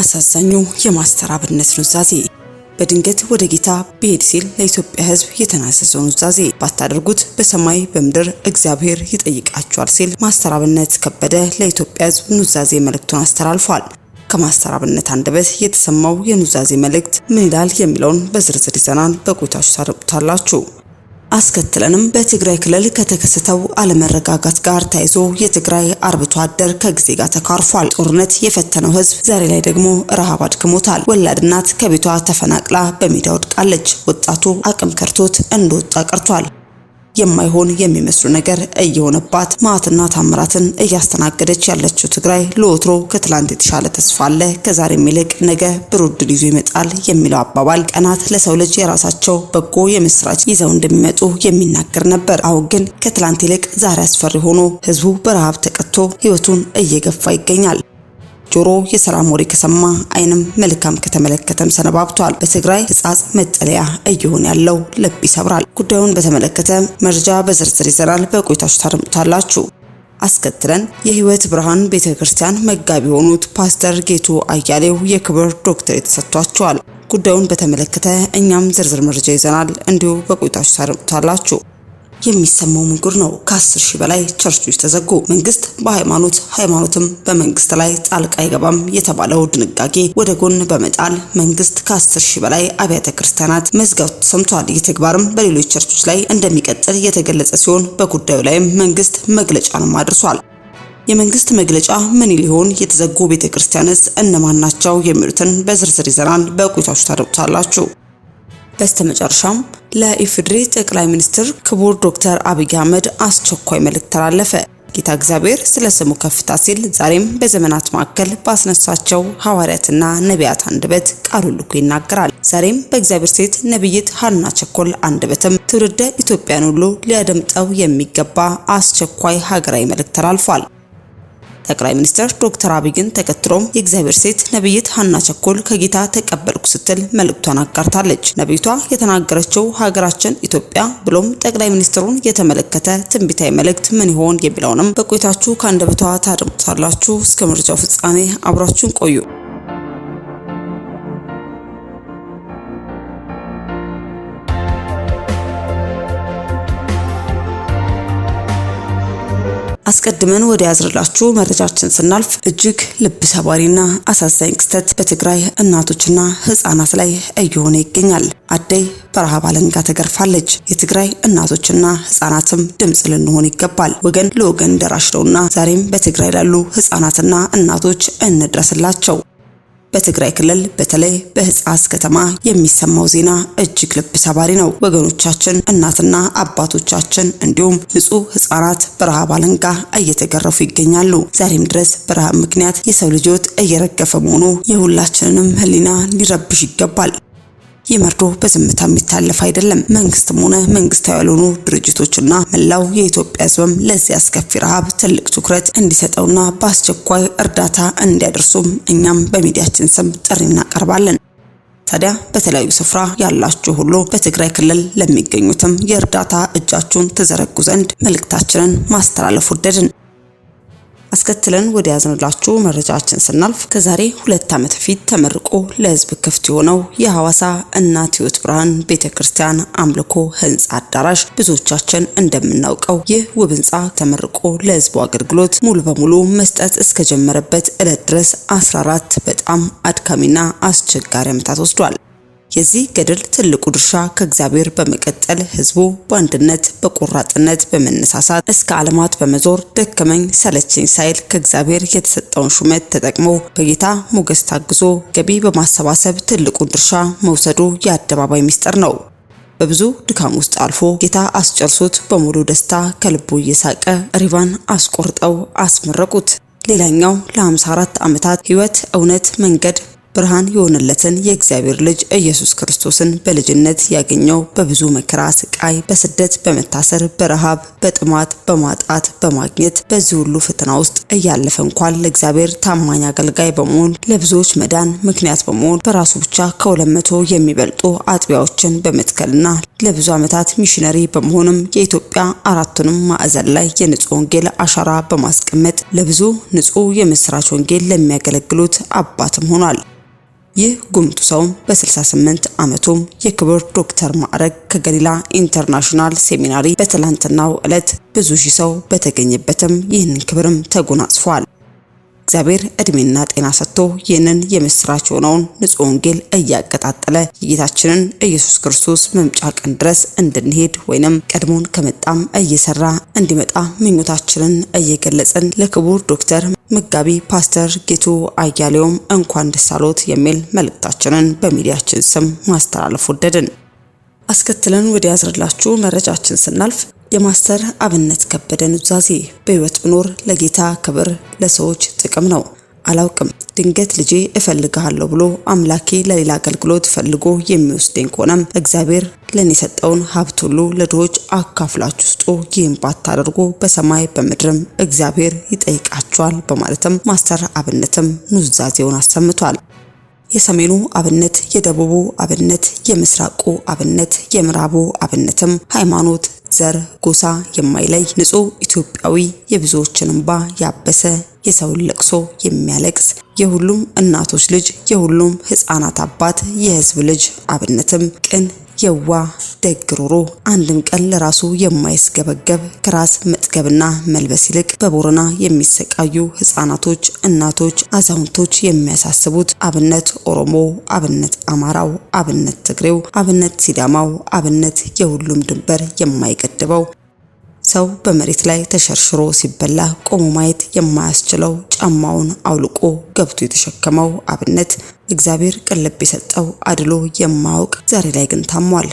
አሳዛኙ የማስተር አብነት ኑዛዜ በድንገት ወደ ጌታ ቢሄድ ሲል ለኢትዮጵያ ሕዝብ የተናዘዘው ኑዛዜ ባታደርጉት በሰማይ በምድር እግዚአብሔር ይጠይቃቸዋል ሲል ማስተር አብነት ከበደ ለኢትዮጵያ ሕዝብ ኑዛዜ መልእክቱን አስተላልፏል። ከማስተር አብነት አንደበት የተሰማው የኑዛዜ መልእክት ምን ይላል የሚለውን በዝርዝር ይዘናል። በቆይታችሁ ታደምጡታላችሁ። አስከትለንም በትግራይ ክልል ከተከሰተው አለመረጋጋት ጋር ተያይዞ የትግራይ አርብቶ አደር ከጊዜ ጋር ተካርፏል። ጦርነት የፈተነው ህዝብ ዛሬ ላይ ደግሞ ረሃብ አድክሞታል። ወላድ እናት ከቤቷ ተፈናቅላ በሜዳ ወድቃለች። ወጣቱ አቅም ከርቶት እንደወጣ ቀርቷል። የማይሆን የሚመስሉ ነገር እየሆነባት ማዕትና ታምራትን እያስተናገደች ያለችው ትግራይ ለወትሮ ከትላንት የተሻለ ተስፋ አለ፣ ከዛሬም ይልቅ ነገ ብሩህ ድል ይዞ ይመጣል የሚለው አባባል ቀናት ለሰው ልጅ የራሳቸው በጎ የምስራች ይዘው እንደሚመጡ የሚናገር ነበር። አሁን ግን ከትላንት ይልቅ ዛሬ አስፈሪ ሆኖ ህዝቡ በረሃብ ተቀጥቶ ህይወቱን እየገፋ ይገኛል። ጆሮ የሰላም ወሬ ከሰማ አይንም መልካም ከተመለከተም ሰነባብቷል። በትግራይ ህጻጽ መጠለያ እየሆነ ያለው ልብ ይሰብራል። ጉዳዩን በተመለከተ መረጃ በዝርዝር ይዘናል። በቆይታችሁ ታደምጡታላችሁ። አስከትለን የህይወት ብርሃን ቤተክርስቲያን መጋቢ የሆኑት ፓስተር ጌቱ አያሌው የክብር ዶክተሬት ተሰጥቷቸዋል። ጉዳዩን በተመለከተ እኛም ዝርዝር መረጃ ይዘናል። እንዲሁ በቆይታችሁ ታደምጡታላችሁ። የሚሰማው ምንጉር ነው። ከ10 ሺህ በላይ ቸርቾች ተዘጉ። መንግስት በሃይማኖት ሃይማኖትም በመንግስት ላይ ጣልቃ አይገባም የተባለው ድንጋጌ ወደ ጎን በመጣል መንግስት ከ10 ሺህ በላይ አብያተ ክርስቲያናት መዝጋቱ ተሰምቷል። ይህ ተግባርም በሌሎች ቸርቾች ላይ እንደሚቀጥል የተገለጸ ሲሆን በጉዳዩ ላይም መንግስት መግለጫንም አድርሷል። የመንግስት መግለጫ ምን ሊሆን፣ የተዘጉ ቤተክርስቲያንስ እነማን ናቸው የሚሉትን በዝርዝር ይዘናል። በቆይታችሁ ታደምጡታላችሁ። በስተመጨረሻም ለኢፌዴሪ ጠቅላይ ሚኒስትር ክቡር ዶክተር አብይ አህመድ አስቸኳይ መልእክት ተላለፈ። ጌታ እግዚአብሔር ስለ ስሙ ከፍታ ሲል ዛሬም በዘመናት ማዕከል ባስነሳቸው ሐዋርያትና ነቢያት አንደበት ቃሉን ልኮ ይናገራል። ዛሬም በእግዚአብሔር ሴት ነብይት ሐና ቸኮል አንደበትም ትውልደ ኢትዮጵያን ሁሉ ሊያደምጠው የሚገባ አስቸኳይ ሀገራዊ መልእክት ተላልፏል። ጠቅላይ ሚኒስትር ዶክተር አብይን ተከትሎም የእግዚአብሔር ሴት ነብይት ሐና ቸኮል ከጌታ ተቀበልኩ ስትል መልእክቷን አጋርታለች። ነብይቷ የተናገረችው ሀገራችን ኢትዮጵያ ብሎም ጠቅላይ ሚኒስትሩን የተመለከተ ትንቢታዊ መልእክት ምን ይሆን የሚለውንም በቆይታችሁ ከአንደበቷ ታደምጡታላችሁ። እስከ መረጃው ፍጻሜ አብራችሁን ቆዩ። አስቀድመን ወደ ያዝርላችሁ መረጃችን ስናልፍ እጅግ ልብ ሰባሪና አሳዛኝ ክስተት በትግራይ እናቶችና ህፃናት ላይ እየሆነ ይገኛል። አደይ በረሃብ አለንጋ ተገርፋለች። የትግራይ እናቶችና ህፃናትም ድምጽ ልንሆን ይገባል። ወገን ለወገን ደራሽ ነውና ዛሬም በትግራይ ላሉ ህፃናትና እናቶች እንድረስላቸው። በትግራይ ክልል በተለይ በህጻስ ከተማ የሚሰማው ዜና እጅግ ልብ ሰባሪ ነው። ወገኖቻችን እናትና አባቶቻችን እንዲሁም ንጹህ ህፃናት በረሃብ አለንጋ እየተገረፉ ይገኛሉ። ዛሬም ድረስ በረሃብ ምክንያት የሰው ልጆች እየረገፈ መሆኑ የሁላችንንም ህሊና ሊረብሽ ይገባል። የመርዶ በዝምታ የሚታለፍ አይደለም። መንግስትም ሆነ መንግስታዊ ያልሆኑ ድርጅቶችና መላው የኢትዮጵያ ህዝብም ለዚህ አስከፊ ረሃብ ትልቅ ትኩረት እንዲሰጠውና በአስቸኳይ እርዳታ እንዲያደርሱም እኛም በሚዲያችን ስም ጥሪ እናቀርባለን። ታዲያ በተለያዩ ስፍራ ያላችሁ ሁሉ በትግራይ ክልል ለሚገኙትም የእርዳታ እጃችሁን ተዘረጉ ዘንድ መልእክታችንን ማስተላለፍ ወደድን። አስከትለን ወደ ያዝንላችሁ መረጃችን ስናልፍ ከዛሬ 2 ዓመት ፊት ተመርቆ ለህዝብ ክፍት የሆነው የሐዋሳ እናት ህይወት ብርሃን ቤተክርስቲያን አምልኮ ህንጻ አዳራሽ ብዙዎቻችን እንደምናውቀው ይህ ውብ ህንጻ ተመርቆ ለህዝቡ አገልግሎት ሙሉ በሙሉ መስጠት እስከጀመረበት ዕለት ድረስ 14 በጣም አድካሚና አስቸጋሪ ዓመታት ወስዷል። የዚህ ገድል ትልቁ ድርሻ ከእግዚአብሔር በመቀጠል ህዝቡ በአንድነት በቆራጥነት በመነሳሳት እስከ ዓለማት በመዞር ደከመኝ ሰለቸኝ ሳይል ከእግዚአብሔር የተሰጠውን ሹመት ተጠቅሞ በጌታ ሞገስ ታግዞ ገቢ በማሰባሰብ ትልቁን ድርሻ መውሰዱ የአደባባይ ሚስጥር ነው። በብዙ ድካም ውስጥ አልፎ ጌታ አስጨርሶት በሙሉ ደስታ ከልቡ እየሳቀ ሪባን አስቆርጠው አስመረቁት። ሌላኛው ለ54 ዓመታት ህይወት እውነት መንገድ ብርሃን የሆነለትን የእግዚአብሔር ልጅ ኢየሱስ ክርስቶስን በልጅነት ያገኘው በብዙ መከራ ስቃይ፣ በስደት፣ በመታሰር፣ በረሃብ፣ በጥማት፣ በማጣት፣ በማግኘት በዚህ ሁሉ ፈተና ውስጥ እያለፈ እንኳን ለእግዚአብሔር ታማኝ አገልጋይ በመሆን ለብዙዎች መዳን ምክንያት በመሆን በራሱ ብቻ ከ200 የሚበልጡ አጥቢያዎችን በመትከልና ለብዙ ዓመታት ሚሽነሪ በመሆንም የኢትዮጵያ አራቱንም ማዕዘን ላይ የንጹህ ወንጌል አሻራ በማስቀመጥ ለብዙ ንጹህ የምስራች ወንጌል ለሚያገለግሉት አባትም ሆኗል። ይህ ጉምቱ ሰው በ68 ዓመቱም የክብር ዶክተር ማዕረግ ከገሊላ ኢንተርናሽናል ሴሚናሪ በትላንትናው ዕለት ብዙ ሺህ ሰው በተገኘበትም ይህንን ክብርም ተጎናጽፏል። እግዚአብሔር እድሜና ጤና ሰጥቶ ይህንን የምስራች የሆነውን ንጹህ ወንጌል እያቀጣጠለ የጌታችንን ኢየሱስ ክርስቶስ መምጫ ቀን ድረስ እንድንሄድ ወይንም ቀድሞን ከመጣም እየሰራ እንዲመጣ ምኞታችንን እየገለጽን ለክቡር ዶክተር መጋቢ ፓስተር ጌቱ አያሌውም እንኳን ደስ አሎት የሚል መልእክታችንን በሚዲያችን ስም ማስተላለፍ ወደድን። አስከትለን ወደ ያዝርላችሁ መረጃችን ስናልፍ የማስተር አብነት ከበደ ኑዛዜ በህይወት ብኖር ለጌታ ክብር ለሰዎች ጥቅም ነው አላውቅም፣ ድንገት ልጄ እፈልግሃለሁ ብሎ አምላኬ ለሌላ አገልግሎት ፈልጎ የሚወስደኝ ከሆነም እግዚአብሔር ለኔ የሰጠውን ሀብት ሁሉ ለድሆች አካፍላችሁ ስጡ፣ ይህን ባታደርጉ በሰማይ በምድርም እግዚአብሔር ይጠይቃችኋል በማለትም ማስተር አብነትም ኑዛዜውን አሰምቷል። የሰሜኑ አብነት፣ የደቡቡ አብነት፣ የምስራቁ አብነት፣ የምዕራቡ አብነትም ሃይማኖት፣ ዘር፣ ጎሳ የማይለይ ንጹህ ኢትዮጵያዊ የብዙዎችን እንባ ያበሰ የሰውን ለቅሶ የሚያለቅስ የሁሉም እናቶች ልጅ የሁሉም ህፃናት አባት የህዝብ ልጅ አብነትም ቅን የዋ ደግሮሮ አንድም ቀን ለራሱ የማይስገበገብ ከራስ መጥገብና መልበስ ይልቅ በቦረና የሚሰቃዩ ህፃናቶች፣ እናቶች፣ አዛውንቶች የሚያሳስቡት አብነት ኦሮሞ፣ አብነት አማራው፣ አብነት ትግሬው፣ አብነት ሲዳማው፣ አብነት የሁሉም ድንበር የማይገድበው ሰው በመሬት ላይ ተሸርሽሮ ሲበላ ቆሞ ማየት የማያስችለው ጫማውን አውልቆ ገብቶ የተሸከመው አብነት እግዚአብሔር ቀለብ የሰጠው አድሎ የማያውቅ ዛሬ ላይ ግን ታሟል።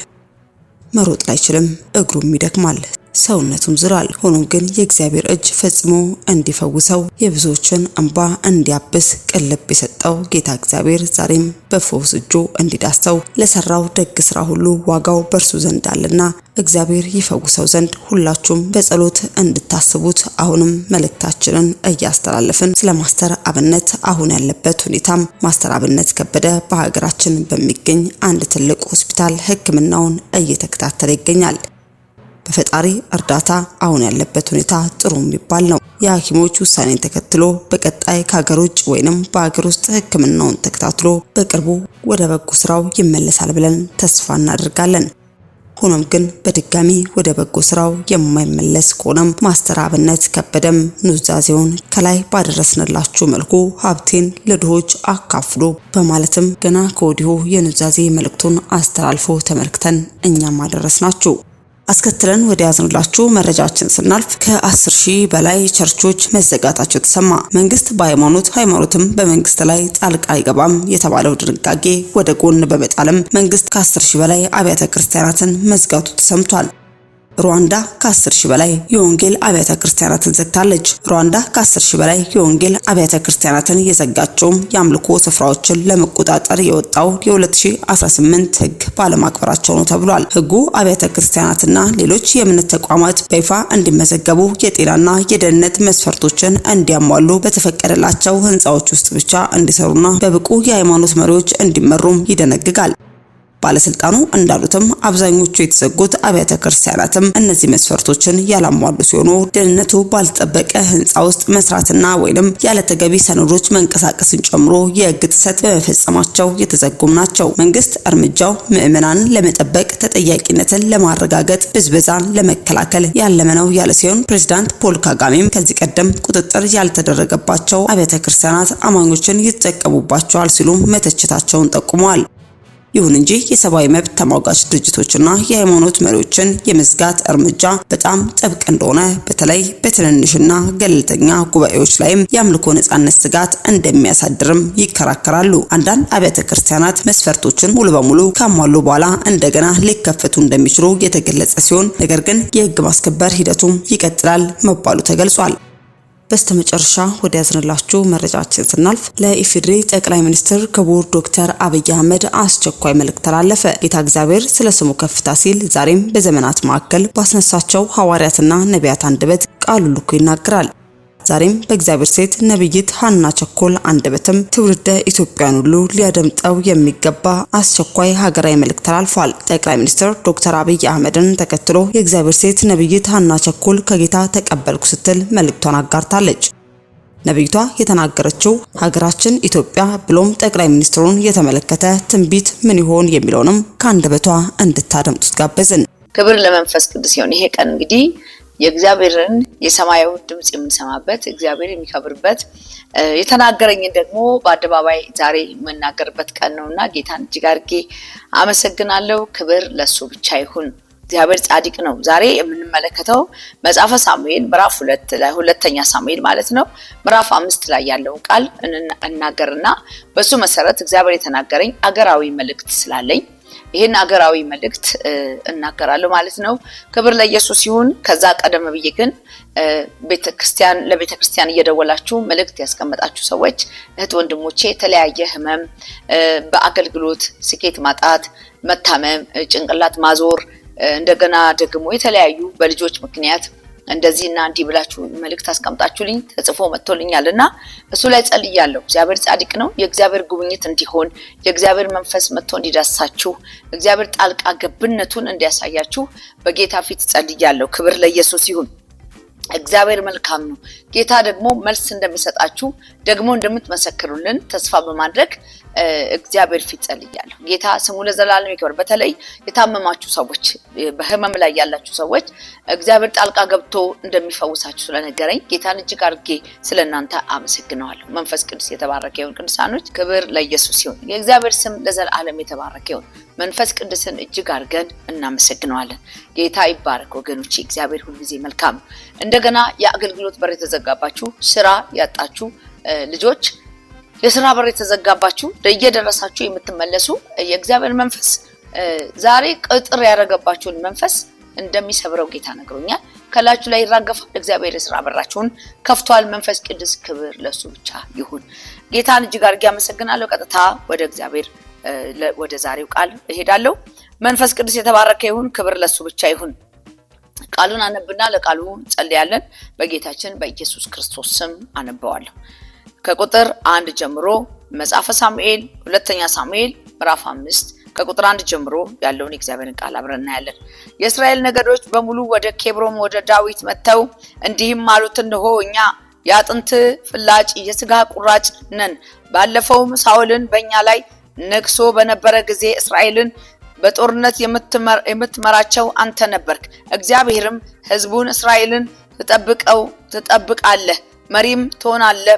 መሮጥ ላይችልም፣ እግሩም ይደክማል፣ ሰውነቱም ዝሏል። ሆኖም ግን የእግዚአብሔር እጅ ፈጽሞ እንዲፈውሰው የብዙዎችን እንባ እንዲያብስ ቀለብ የሰጠው ጌታ እግዚአብሔር ዛሬም በፈውስ እጁ እንዲዳሰው ለሰራው ደግ ስራ ሁሉ ዋጋው በእርሱ ዘንድ አለና እግዚአብሔር ይፈውሰው ዘንድ ሁላችሁም በጸሎት እንድታስቡት አሁንም መልእክታችንን እያስተላለፍን ስለ ማስተር አብነት አሁን ያለበት ሁኔታም ማስተር አብነት ከበደ በሀገራችን በሚገኝ አንድ ትልቅ ሆስፒታል ሕክምናውን እየተከታተለ ይገኛል። በፈጣሪ እርዳታ አሁን ያለበት ሁኔታ ጥሩ የሚባል ነው። የሐኪሞች ውሳኔን ተከትሎ በቀጣይ ከሀገር ውጭ ወይንም በሀገር ውስጥ ሕክምናውን ተከታትሎ በቅርቡ ወደ በጎ ስራው ይመለሳል ብለን ተስፋ እናደርጋለን። ሆኖም ግን በድጋሚ ወደ በጎ ስራው የማይመለስ ከሆነም ማስተር አብነት ከበደም ኑዛዜውን ከላይ ባደረስንላችሁ መልኩ ሀብቴን ለድሆች አካፍሎ በማለትም ገና ከወዲሁ የኑዛዜ መልእክቱን አስተላልፎ ተመልክተን እኛም አደረስናችሁ። አስከትለን ወደ ያዝንላችሁ መረጃችን ስናልፍ ከ10,000 በላይ ቸርቾች መዘጋታቸው ተሰማ። መንግስት ሃይማኖትም በመንግስት ላይ ጣልቃ አይገባም የተባለው ድንጋጌ ወደ ጎን በመጣልም መንግስት ከ10,000 በላይ አብያተ ክርስቲያናትን መዝጋቱ ተሰምቷል። ሩዋንዳ ከ10,000 በላይ የወንጌል አብያተ ክርስቲያናትን ዘግታለች። ሩዋንዳ ከ10,000 በላይ የወንጌል አብያተ ክርስቲያናትን የዘጋቸውም የአምልኮ ስፍራዎችን ለመቆጣጠር የወጣው የ2018 ህግ ባለማክበራቸው ነው ተብሏል። ህጉ አብያተ ክርስቲያናትና ሌሎች የእምነት ተቋማት በይፋ እንዲመዘገቡ የጤናና የደህንነት መስፈርቶችን እንዲያሟሉ በተፈቀደላቸው ህንጻዎች ውስጥ ብቻ እንዲሰሩና በብቁ የሃይማኖት መሪዎች እንዲመሩም ይደነግጋል። ባለስልጣኑ እንዳሉትም አብዛኞቹ የተዘጉት አብያተ ክርስቲያናትም እነዚህ መስፈርቶችን ያላሟሉ ሲሆኑ ደህንነቱ ባልተጠበቀ ህንጻ ውስጥ መስራትና ወይንም ያለ ተገቢ ሰነዶች መንቀሳቀስን ጨምሮ የህግ ጥሰት በመፈጸማቸው የተዘጉም ናቸው። መንግስት እርምጃው ምዕመናንን ለመጠበቅ ተጠያቂነትን ለማረጋገጥ ብዝበዛን ለመከላከል ያለመ ነው ያለ ሲሆን ፕሬዝዳንት ፖል ካጋሜም ከዚህ ቀደም ቁጥጥር ያልተደረገባቸው አብያተ ክርስቲያናት አማኞችን ይጠቀሙባቸዋል ሲሉ መተቸታቸውን ጠቁመዋል። ይሁን እንጂ የሰብአዊ መብት ተሟጋች ድርጅቶችና የሃይማኖት መሪዎችን የመዝጋት እርምጃ በጣም ጥብቅ እንደሆነ በተለይ በትንንሽና ገለልተኛ ጉባኤዎች ላይም የአምልኮ ነጻነት ስጋት እንደሚያሳድርም ይከራከራሉ። አንዳንድ አብያተ ክርስቲያናት መስፈርቶችን ሙሉ በሙሉ ካሟሉ በኋላ እንደገና ሊከፈቱ እንደሚችሉ የተገለጸ ሲሆን ነገር ግን የህግ ማስከበር ሂደቱም ይቀጥላል መባሉ ተገልጿል። በስተመጨረሻ ወደ ያዝንላችሁ መረጃችን ስናልፍ ለኢፌዴሪ ጠቅላይ ሚኒስትር ክቡር ዶክተር አብይ አህመድ አስቸኳይ መልእክት ተላለፈ። ጌታ እግዚአብሔር ስለ ስሙ ከፍታ ሲል ዛሬም በዘመናት መካከል ባስነሳቸው ሐዋርያትና ነቢያት አንደበት ቃሉን ልኮ ይናገራል። ዛሬም በእግዚአብሔር ሴት ነብይት ሐና ቸኮል አንደበትም ትውልደ ኢትዮጵያን ሁሉ ሊያደምጠው የሚገባ አስቸኳይ ሀገራዊ መልእክት ተላልፏል። ጠቅላይ ሚኒስትር ዶክተር አብይ አህመድን ተከትሎ የእግዚአብሔር ሴት ነብይት ሐና ቸኮል ከጌታ ተቀበልኩ ስትል መልእክቷን አጋርታለች። ነብይቷ የተናገረችው ሀገራችን ኢትዮጵያ ብሎም ጠቅላይ ሚኒስትሩን የተመለከተ ትንቢት ምን ይሆን የሚለውንም ከአንደበቷ እንድታደምጡት ጋበዝን። ክብር ለመንፈስ ቅዱስ ይሁን። ይሄ ቀን እንግዲህ የእግዚአብሔርን የሰማያዊ ድምጽ የምንሰማበት እግዚአብሔር የሚከብርበት የተናገረኝን ደግሞ በአደባባይ ዛሬ የምናገርበት ቀን ነውና ጌታን እጅግ አድርጌ አመሰግናለሁ። ክብር ለሱ ብቻ ይሁን። እግዚአብሔር ጻድቅ ነው። ዛሬ የምንመለከተው መጽሐፈ ሳሙኤል ምዕራፍ 2 ላይ ሁለተኛ ሳሙኤል ማለት ነው ምዕራፍ 5 ላይ ያለውን ቃል እናገርና በሱ መሰረት እግዚአብሔር የተናገረኝ አገራዊ መልእክት ስላለኝ ይሄን አገራዊ መልእክት እናገራለሁ ማለት ነው። ክብር ለኢየሱስ ይሁን። ከዛ ቀደም ብዬ ግን ለቤተክርስቲያን እየደወላችሁ መልእክት ያስቀመጣችሁ ሰዎች እህት ወንድሞቼ የተለያየ ህመም፣ በአገልግሎት ስኬት ማጣት፣ መታመም፣ ጭንቅላት ማዞር እንደገና ደግሞ የተለያዩ በልጆች ምክንያት እንደዚህና እንዲህ ብላችሁ መልእክት አስቀምጣችሁልኝ ተጽፎ መጥቶልኛልና እሱ ላይ ጸልያለሁ። እግዚአብሔር ጻድቅ ነው። የእግዚአብሔር ጉብኝት እንዲሆን የእግዚአብሔር መንፈስ መጥቶ እንዲዳሳችሁ እግዚአብሔር ጣልቃ ገብነቱን እንዲያሳያችሁ በጌታ ፊት ጸልያለሁ። ክብር ለኢየሱስ ይሁን። እግዚአብሔር መልካም ነው። ጌታ ደግሞ መልስ እንደሚሰጣችሁ ደግሞ እንደምትመሰክሩልን ተስፋ በማድረግ እግዚአብሔር ፊት ጸልያለሁ። ጌታ ስሙ ለዘላለም ይክበር። በተለይ የታመማችሁ ሰዎች፣ በህመም ላይ ያላችሁ ሰዎች እግዚአብሔር ጣልቃ ገብቶ እንደሚፈውሳችሁ ስለነገረኝ ጌታን እጅግ አድርጌ ስለናንተ አመሰግናለሁ። መንፈስ ቅዱስ የተባረከ ይሁን። ቅዱሳኖች ክብር ለኢየሱስ ይሁን። የእግዚአብሔር ስም ለዘላለም የተባረከ ይሁን። መንፈስ ቅዱስን እጅግ አድርገን እናመሰግናለን። ጌታ ይባረክ ወገኖቼ። እግዚአብሔር ሁሉ ጊዜ መልካም ነው። እንደገና የአገልግሎት በር የተዘጋባችሁ፣ ስራ ያጣችሁ ልጆች፣ የሥራ በር የተዘጋባችሁ እየደረሳችሁ የምትመለሱ የእግዚአብሔር መንፈስ ዛሬ ቅጥር ያደረገባችሁን መንፈስ እንደሚሰብረው ጌታ ነግሮኛል። ከላችሁ ላይ ይራገፋል። እግዚአብሔር የሥራ በራችሁን ከፍቷል። መንፈስ ቅዱስ ክብር ለሱ ብቻ ይሁን። ጌታን እጅግ አድርጌ አመሰግናለሁ። ቀጥታ ወደ እግዚአብሔር ወደ ዛሬው ቃል እሄዳለሁ። መንፈስ ቅዱስ የተባረከ ይሁን። ክብር ለሱ ብቻ ይሁን። ቃሉን አነብና ለቃሉ ጸልያለን። በጌታችን በኢየሱስ ክርስቶስ ስም አነበዋለሁ። ከቁጥር 1 ጀምሮ መጽሐፈ ሳሙኤል ሁለተኛ ሳሙኤል ምዕራፍ 5 ከቁጥር 1 ጀምሮ ያለውን የእግዚአብሔርን ቃል አብረን እናያለን። የእስራኤል ነገዶች በሙሉ ወደ ኬብሮን ወደ ዳዊት መጥተው እንዲህም አሉት፣ እነሆ እኛ የአጥንት ፍላጭ የሥጋ ቁራጭ ነን። ባለፈውም ሳኦልን በእኛ ላይ ነግሶ በነበረ ጊዜ እስራኤልን በጦርነት የምትመራቸው አንተ ነበርክ። እግዚአብሔርም ሕዝቡን እስራኤልን ትጠብቃለህ መሪም ትሆናለህ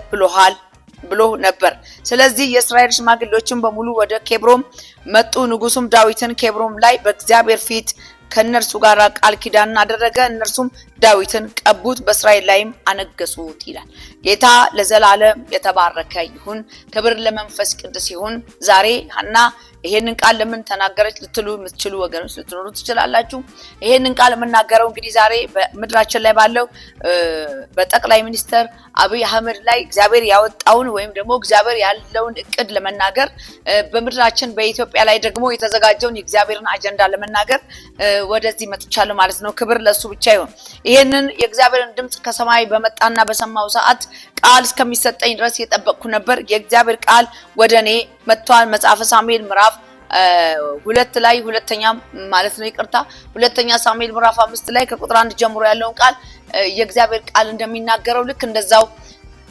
ብሎ ነበር። ስለዚህ የእስራኤል ሽማግሌዎችን በሙሉ ወደ ኬብሮን መጡ። ንጉሱም ዳዊትን ኬብሮን ላይ በእግዚአብሔር ፊት ከነርሱ ጋር ቃል ኪዳን አደረገ። እነርሱም ዳዊትን ቀቡት፣ በእስራኤል ላይም አነገሱት ይላል። ጌታ ለዘላለም የተባረከ ይሁን። ክብር ለመንፈስ ቅዱስ ይሁን። ዛሬ ሐና ይሄንን ቃል ለምን ተናገረች ልትሉ የምትችሉ ወገኖች ልትኖሩ ትችላላችሁ። ይሄንን ቃል የምናገረው እንግዲህ ዛሬ በምድራችን ላይ ባለው በጠቅላይ ሚኒስትር አብይ አህመድ ላይ እግዚአብሔር ያወጣውን ወይም ደግሞ እግዚአብሔር ያለውን እቅድ ለመናገር በምድራችን በኢትዮጵያ ላይ ደግሞ የተዘጋጀውን የእግዚአብሔርን አጀንዳ ለመናገር ወደዚህ መጥቻለሁ ማለት ነው። ክብር ለሱ ብቻ ይሁን። ይሄንን የእግዚአብሔርን ድምጽ ከሰማይ በመጣና በሰማው ሰዓት ቃል እስከሚሰጠኝ ድረስ የጠበቅኩ ነበር። የእግዚአብሔር ቃል ወደኔ መጥቷል። መጽሐፈ ሳሙኤል ምዕራፍ 2 ላይ ሁለተኛ ሳሙኤል ምዕራፍ 5 ላይ ከቁጥር 1 ጀምሮ ያለውን ቃል የእግዚአብሔር ቃል እንደሚናገረው ልክ እንደዛው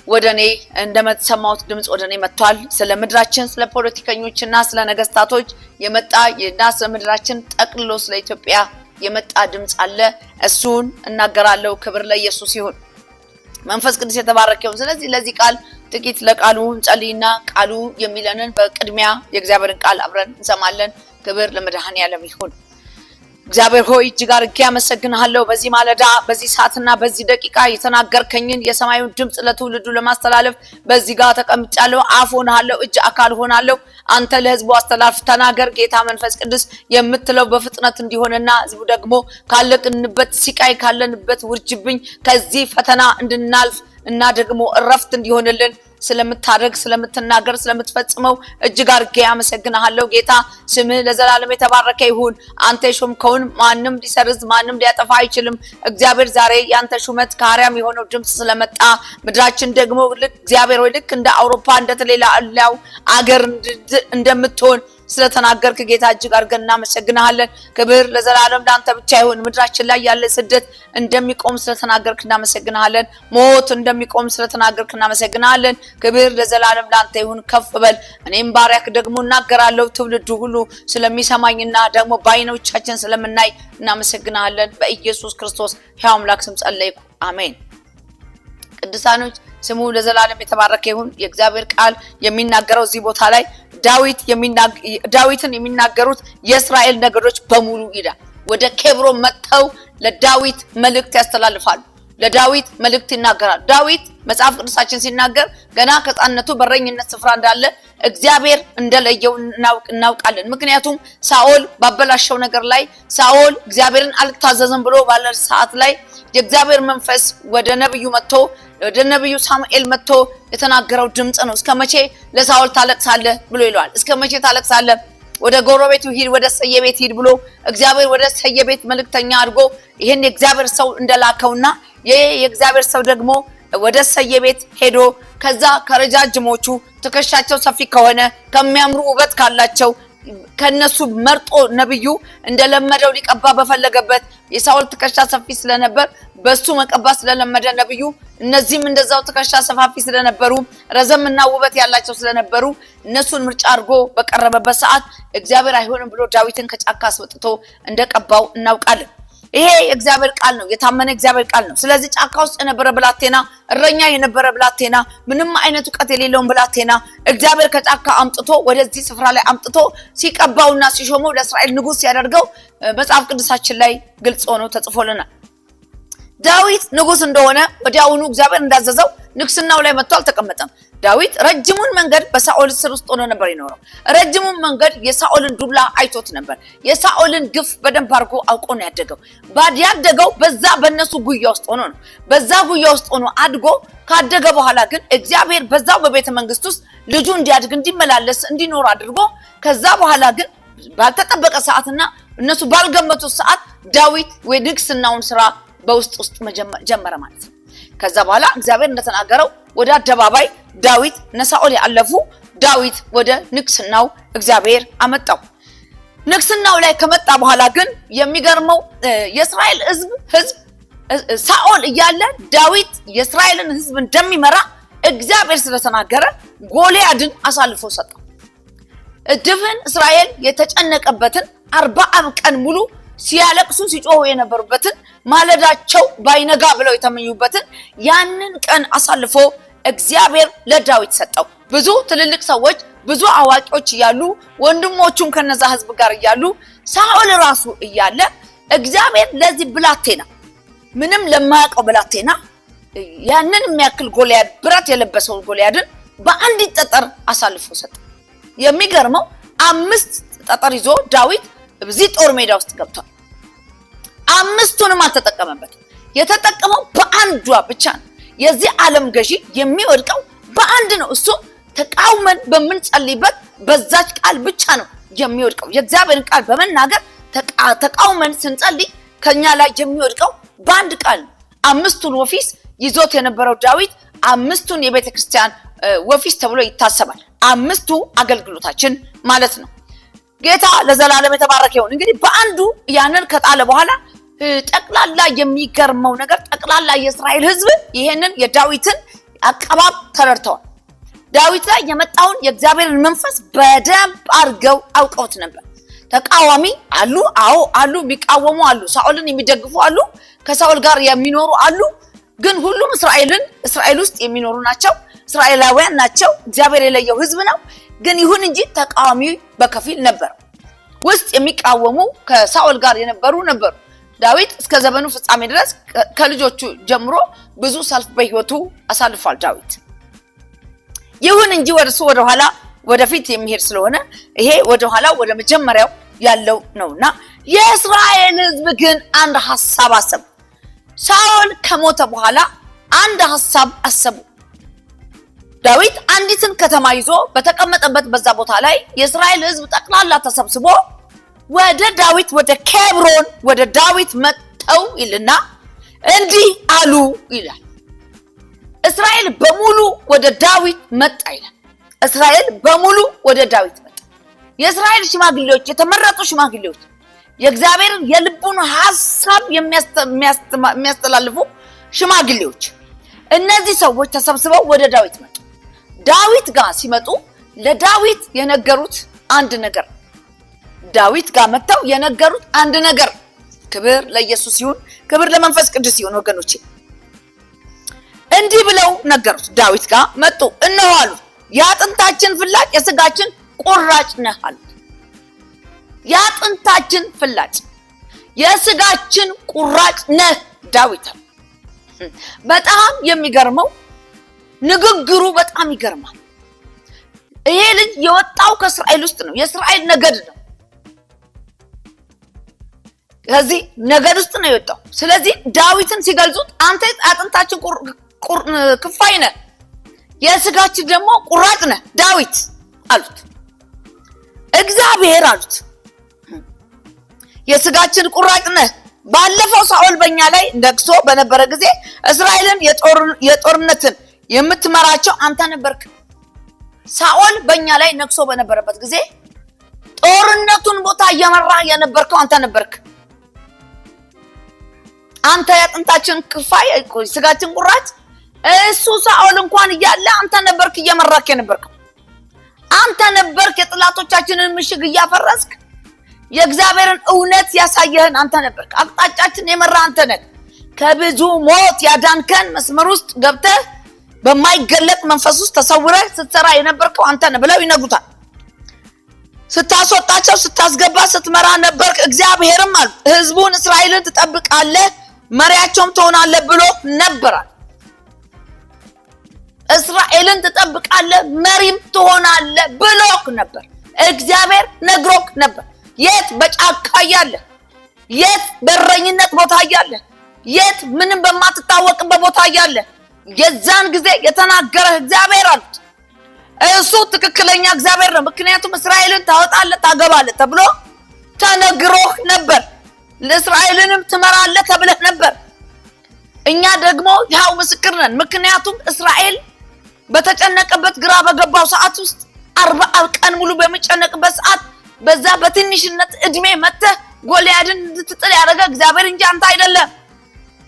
ወደኔ እንደመሰማውት ድምጽ ወደኔ መጥቷል። ስለ ምድራችን፣ ስለ ፖለቲከኞችና ስለ ነገስታቶች የመጣና ስለ ምድራችን ጠቅልሎ ስለ ኢትዮጵያ የመጣ ድምጽ አለ። እሱን እናገራለሁ። ክብር ለኢየሱስ ይሁን። መንፈስ ቅዱስ የተባረከ ይሁን። ስለዚህ ለዚህ ቃል ጥቂት ለቃሉ እንጸልይና ቃሉ የሚለንን በቅድሚያ የእግዚአብሔርን ቃል አብረን እንሰማለን። ክብር ለመድኃኔዓለም ይሁን። እግዚአብሔር ሆይ እጅግ አድርጌ አመሰግንሃለሁ። በዚህ ማለዳ በዚህ ሰዓትና በዚህ ደቂቃ የተናገርከኝን የሰማዩን ድምጽ ለትውልዱ ለማስተላለፍ በዚህ ጋር ተቀምጫለሁ። አፍ ሆናለሁ፣ እጅ አካል ሆናለሁ። አንተ ለህዝቡ አስተላልፍ፣ ተናገር ጌታ መንፈስ ቅዱስ የምትለው በፍጥነት እንዲሆንና ህዝቡ ደግሞ ካለንበት ሲቃይ ካለንበት ውርጅብኝ ከዚህ ፈተና እንድናልፍ እና ደግሞ እረፍት እንዲሆንልን ስለምታደርግ ስለምትናገር ስለምትፈጽመው እጅግ አድርጌ አመሰግንሃለሁ። ጌታ ስምህ ለዘላለም የተባረከ ይሁን። አንተ ሾምከውን ማንም ሊሰርዝ ማንም ሊያጠፋ አይችልም። እግዚአብሔር ዛሬ ያንተ ሹመት ከአርያም የሆነው ድምጽ ስለመጣ ምድራችን ደግሞ እግዚአብሔር ወይ ልክ እንደ አውሮፓ እንደተሌላው አገር እንደምትሆን ስለተናገርክ ጌታ እጅግ አድርገን እናመሰግንሃለን። ክብር ለዘላለም ላንተ ብቻ ይሁን። ምድራችን ላይ ያለ ስደት እንደሚቆም ስለተናገርክ እናመሰግንሃለን። ሞት እንደሚቆም ስለተናገርክ እናመሰግንሃለን። ክብር ለዘላለም ላንተ ይሁን። ከፍ በል። እኔም ባሪያክ ደግሞ እናገራለሁ፣ ትውልዱ ሁሉ ስለሚሰማኝና ደግሞ በዓይኖቻችን ስለምናይ እናመሰግንሃለን። በኢየሱስ ክርስቶስ ሕያው አምላክ ስም ጸለይኩ፣ አሜን። ቅዱሳኖች ስሙ ለዘላለም የተባረከ ይሁን። የእግዚአብሔር ቃል የሚናገረው እዚህ ቦታ ላይ ዳዊትን የሚናገሩት የእስራኤል ነገዶች በሙሉ ይላል። ወደ ኬብሮን መጥተው ለዳዊት መልእክት ያስተላልፋሉ፣ ለዳዊት መልእክት ይናገራሉ። ዳዊት መጽሐፍ ቅዱሳችን ሲናገር ገና ከሕፃንነቱ በረኝነት ስፍራ እንዳለ እግዚአብሔር እንደለየው እናውቃለን። ምክንያቱም ሳኦል ባበላሸው ነገር ላይ ሳኦል እግዚአብሔርን አልታዘዘም ብሎ ባለ ሰዓት ላይ የእግዚአብሔር መንፈስ ወደ ነብዩ ሳሙኤል መጥቶ የተናገረው ድምጽ ነው። እስከመቼ ለሳኦል ታለቅሳለህ ብሎ ይለዋል። እስከመቼ ታለቅሳለህ? ወደ ጎረቤቱ ሂድ፣ ወደ እሰየ ቤት ሂድ ብሎ እግዚአብሔር ወደ እሰየ ቤት መልእክተኛ አድርጎ ይሄን የእግዚአብሔር ሰው እንደላከውና የእግዚአብሔር ሰው ደግሞ ወደ እሰየ ቤት ሄዶ ከዛ ከረጃጅሞቹ ትከሻቸው ሰፊ ከሆነ ከሚያምሩ ውበት ካላቸው ከነሱ መርጦ ነብዩ እንደለመደው ሊቀባ በፈለገበት የሳኦል ትከሻ ሰፊ ስለነበር በሱ መቀባ ስለለመደ ነብዩ እነዚህም እንደዛው ትከሻ ሰፋፊ ስለነበሩ ረዘምና ውበት ያላቸው ስለነበሩ እነሱን ምርጫ አድርጎ በቀረበበት ሰዓት እግዚአብሔር አይሆንም ብሎ ዳዊትን ከጫካ አስወጥቶ እንደቀባው እናውቃለን። ይሄ የእግዚአብሔር ቃል ነው፣ የታመነ እግዚአብሔር ቃል ነው። ስለዚህ ጫካ ውስጥ የነበረ ብላቴና፣ እረኛ የነበረ ብላቴና፣ ምንም አይነት ዕውቀት የሌለውን ብላቴና እግዚአብሔር ከጫካ አምጥቶ ወደዚህ ስፍራ ላይ አምጥቶ ሲቀባውና ሲሾመው ለእስራኤል ንጉስ ሲያደርገው መጽሐፍ ቅዱሳችን ላይ ግልጽ ሆኖ ተጽፎልናል። ዳዊት ንጉስ እንደሆነ ወዲያውኑ እግዚአብሔር እንዳዘዘው ንግስናው ላይ መጥቶ አልተቀመጠም። ዳዊት ረጅሙን መንገድ በሳኦል ስር ውስጥ ሆኖ ነበር የኖረው። ረጅሙን መንገድ የሳኦልን ዱላ አይቶት ነበር። የሳኦልን ግፍ በደንብ አድርጎ አውቆ ነው ያደገው። በዛ በእነሱ ጉያ ውስጥ ሆኖ ነው። በዛ ጉያ ውስጥ ሆኖ አድጎ ካደገ በኋላ ግን እግዚአብሔር በዛው በቤተ መንግስት ውስጥ ልጁ እንዲያድግ እንዲመላለስ እንዲኖር አድርጎ ከዛ በኋላ ግን ባልተጠበቀ ሰዓትና እነሱ ባልገመቱት ሰዓት ዳዊት ወይ ንግስናውን ስራ በውስጥ ጀመረ ማለት ነው። ከዛ በኋላ እግዚአብሔር እንደተናገረው ወደ አደባባይ ዳዊት ነሳኦል ያለፉ ዳዊት ወደ ንግስናው እግዚአብሔር አመጣው። ንግስናው ላይ ከመጣ በኋላ ግን የሚገርመው የእስራኤል ህዝብ ሳኦል እያለ ዳዊት የእስራኤልን ህዝብ እንደሚመራ እግዚአብሔር ስለተናገረ ጎልያድን አሳልፎ ሰጠው። ድፍን እስራኤል የተጨነቀበትን 40 ቀን ሙሉ ሲያለቅሱ ሲጮሁ የነበሩበትን ማለዳቸው ባይነጋ ብለው የተመኙበትን ያንን ቀን አሳልፎ እግዚአብሔር ለዳዊት ሰጠው። ብዙ ትልልቅ ሰዎች ብዙ አዋቂዎች እያሉ ወንድሞቹም ከነዛ ህዝብ ጋር እያሉ ሳኦል ራሱ እያለ እግዚአብሔር ለዚህ ብላቴና ምንም ለማያውቀው ብላቴና ያንን የሚያክል ጎልያድ ብረት የለበሰው ጎልያድን በአንድ ጠጠር አሳልፎ ሰጠው። የሚገርመው 5 ጠጠር ይዞ ዳዊት በዚህ ጦር ሜዳ ውስጥ ገብቷል። 5ቱንም አልተጠቀመበት። የተጠቀመው በአንዷ ብቻ ነው። የዚህ ዓለም ገዢ የሚወድቀው በአንድ ነው። እሱ ተቃውመን በምንጸልይበት በዛች ቃል ብቻ ነው የሚወድቀው። የእግዚአብሔርን ቃል በመናገር ተቃውመን ስንጸልይ ከኛ ላይ የሚወድቀው በአንድ ቃል ነው። 5ቱን ወፊስ ይዞት የነበረው ዳዊት 5ቱን የቤተክርስቲያን ወፊስ ተብሎ ይታሰባል። 5ቱ አገልግሎታችን ማለት ነው። ጌታ ለዘላለም የተባረከ ይሁን። እንግዲህ በአንዱ ያንን ከጣለ በኋላ ጠቅላላ የሚገርመው ነገር ጠቅላላ የእስራኤል ህዝብ ይሄንን የዳዊትን አቀባብ ተረድተዋል። ዳዊት ላይ የመጣውን የእግዚአብሔርን መንፈስ በደንብ አድርገው አውቀውት ነበር። ተቃዋሚ አሉ፣ አዎ አሉ፣ የሚቃወሙ አሉ፣ ሳኦልን የሚደግፉ አሉ፣ ከሳኦል ጋር የሚኖሩ አሉ። ግን ሁሉም እስራኤል ውስጥ የሚኖሩ ናቸው፣ እስራኤላውያን ናቸው። እግዚአብሔር የለየው ህዝብ ነው። ግን ይሁን እንጂ ተቃዋሚ በከፊል ነበር። ውስጥ የሚቃወሙ ከሳኦል ጋር የነበሩ ነበሩ። ዳዊት እስከ ዘመኑ ፍጻሜ ድረስ ከልጆቹ ጀምሮ ብዙ ሰልፍ በህይወቱ አሳልፏል ዳዊት። ይሁን እንጂ ወደ ኋላ ወደፊት የሚሄድ ስለሆነ ይሄ ወደ ኋላ ወደ መጀመሪያው ያለው ነውና የእስራኤል ህዝብ ግን አንድ ሐሳብ አሰቡ። ሳኦል ከሞተ በኋላ አንድ ሐሳብ አሰቡ። ዳዊት አንዲትን ከተማ ይዞ በተቀመጠበት በዛ ቦታ ላይ የእስራኤል ህዝብ ጠቅላላ ተሰብስቦ ወደ ዳዊት ወደ ኬብሮን ወደ ዳዊት መጥተው ይልና እንዲህ አሉ ይላል። እስራኤል በሙሉ ወደ ዳዊት መጣ ይላል። እስራኤል በሙሉ ወደ ዳዊት መጣ። የእስራኤል ሽማግሌዎች፣ የተመረጡ ሽማግሌዎች፣ የእግዚአብሔርን የልቡን ሐሳብ የሚያስተላልፉ ሽማግሌዎች፣ እነዚህ ሰዎች ተሰብስበው ወደ ዳዊት መጡ። ዳዊት ጋር ሲመጡ ለዳዊት የነገሩት አንድ ነገር፣ ዳዊት ጋር መጥተው የነገሩት አንድ ነገር። ክብር ለኢየሱስ ይሁን፣ ክብር ለመንፈስ ቅዱስ ይሁን። ወገኖቼ እንዲህ ብለው ነገሩት። ዳዊት ጋር መጡ። እነሆ አሉ የአጥንታችን ፍላጭ የስጋችን ቁራጭ ነህ አሉ። የአጥንታችን ፍላጭ የስጋችን ቁራጭ ነህ ዳዊት። በጣም የሚገርመው ንግግሩ በጣም ይገርማል። ይሄ ልጅ የወጣው ከእስራኤል ውስጥ ነው፣ የእስራኤል ነገድ ነው። ከዚህ ነገድ ውስጥ ነው የወጣው። ስለዚህ ዳዊትን ሲገልጹት አንተ አጥንታችን ክፋይ ነህ፣ የስጋችን ደግሞ ቁራጭ ነህ ዳዊት አሉት። እግዚአብሔር አሉት የስጋችን ቁራጭ ነህ። ባለፈው ሳኦል በእኛ ላይ ነግሶ በነበረ ጊዜ እስራኤልን የጦርነትን የምትመራቸው አንተ ነበርክ። ሳኦል በእኛ ላይ ነግሶ በነበረበት ጊዜ ጦርነቱን ቦታ እየመራ የነበርከው አንተ ነበርክ። አንተ የአጥንታችን ክፋይ ስጋችን ቁራጭ፣ እሱ ሳኦል እንኳን እያለ አንተ ነበርክ እየመራክ የነበርከው። አንተ ነበርክ የጥላቶቻችንን ምሽግ እያፈረስክ የእግዚአብሔርን እውነት ያሳየህን አንተ ነበርክ። አቅጣጫችን የመራ አንተ ነህ። ከብዙ ሞት ያዳንከን መስመር ውስጥ ገብተህ በማይገለጥ መንፈስ ውስጥ ተሰውረህ ስትሰራ የነበርከው አንተ ነህ ብለው ይነግሩታል። ስታስወጣቸው ስታስገባ ስትመራ ነበርክ። እግዚአብሔርም አሉ ህዝቡን እስራኤልን ትጠብቃለህ መሪያቸውም ትሆናለህ ብሎ ነበራል። እስራኤልን ትጠብቃለህ መሪም ትሆናለህ ብሎክ ነበር። እግዚአብሔር ነግሮክ ነበር። የት በጫካ ያለ፣ የት በረኝነት ቦታ ያለ፣ የት ምንም በማትታወቅበት ቦታ ያለ የዛን ጊዜ የተናገረህ እግዚአብሔር አሉት። እሱ ትክክለኛ እግዚአብሔር ነው። ምክንያቱም እስራኤልን ታወጣለህ ታገባለህ ተብሎ ተነግሮህ ነበር። ለእስራኤልንም ትመራለህ ተብለህ ነበር። እኛ ደግሞ ያው ምስክር ነን። ምክንያቱም እስራኤል በተጨነቀበት ግራ በገባው ሰዓት ውስጥ 40 ቀን ሙሉ በሚጨነቅበት ሰዓት በዛ በትንሽነት እድሜ መተህ ጎልያድን እንድትጥል ያደረገ እግዚአብሔር እንጂ አንተ አይደለም።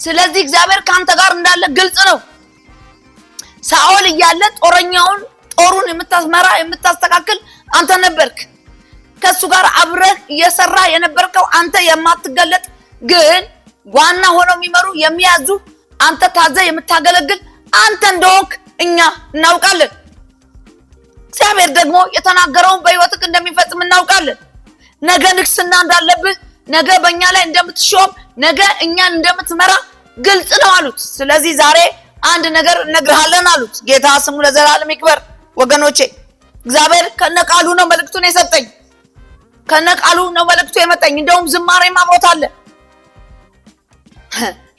ስለዚህ እግዚአብሔር ካንተ ጋር እንዳለ ግልጽ ነው። ሳኦል እያለ ጦሩን የምታስመራ የምታስተካክል አንተ ነበርክ። ከሱ ጋር አብረህ እየሰራ የነበርከው አንተ የማትገለጥ ግን ዋና ሆነው የሚመሩ የሚያዙ አንተ ታዘህ የምታገለግል አንተ እንደሆንክ እኛ እናውቃለን። እግዚአብሔር ደግሞ የተናገረውን በሕይወትህ እንደሚፈጽም እናውቃለን። ነገ ንግስና እንዳለብህ፣ ነገ በእኛ ላይ እንደምትሾም፣ ነገ እኛን እንደምትመራ ግልጽ ነው አሉት። ስለዚህ ዛሬ አንድ ነገር እነግርሃለን አሉት። ጌታ ስሙ ለዘላለም ይክበር። ወገኖቼ እግዚአብሔር ከነቃሉ ነው መልእክቱን የሰጠኝ፣ ከነቃሉ ነው መልእክቱ የመጣኝ። እንደውም ዝማሬም አብሮት አለ።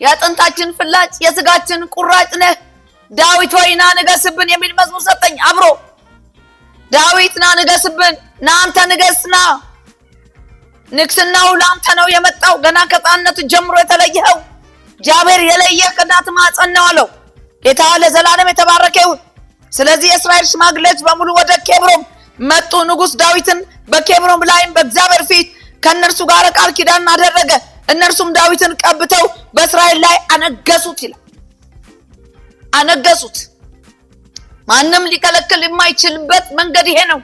የአጥንታችን ፍላጭ የስጋችን ቁራጭ ነህ ዳዊት ሆይ ና ንገስብን የሚል መዝሙር ሰጠኝ አብሮ። ዳዊት ና ንገስብን፣ ና አንተ ንገስና፣ ንግስናው ለአንተ ነው የመጣው። ገና ከሕፃንነቱ ጀምሮ የተለየኸው እግዚአብሔር የለየህ ከእናት ማኅፀን ነው አለው። ጌታ ለዘላለም የተባረከ ይሁን። ስለዚህ የእስራኤል ሽማግሌዎች በሙሉ ወደ ኬብሮን መጡ። ንጉሥ ዳዊትን በኬብሮን ላይም በእግዚአብሔር ፊት ከእነርሱ ጋር ቃል ኪዳን አደረገ። እነርሱም ዳዊትን ቀብተው በእስራኤል ላይ አነገሱት ይላል። አነገሱት። ማንም ሊከለክል የማይችልበት መንገድ ይሄ ነው።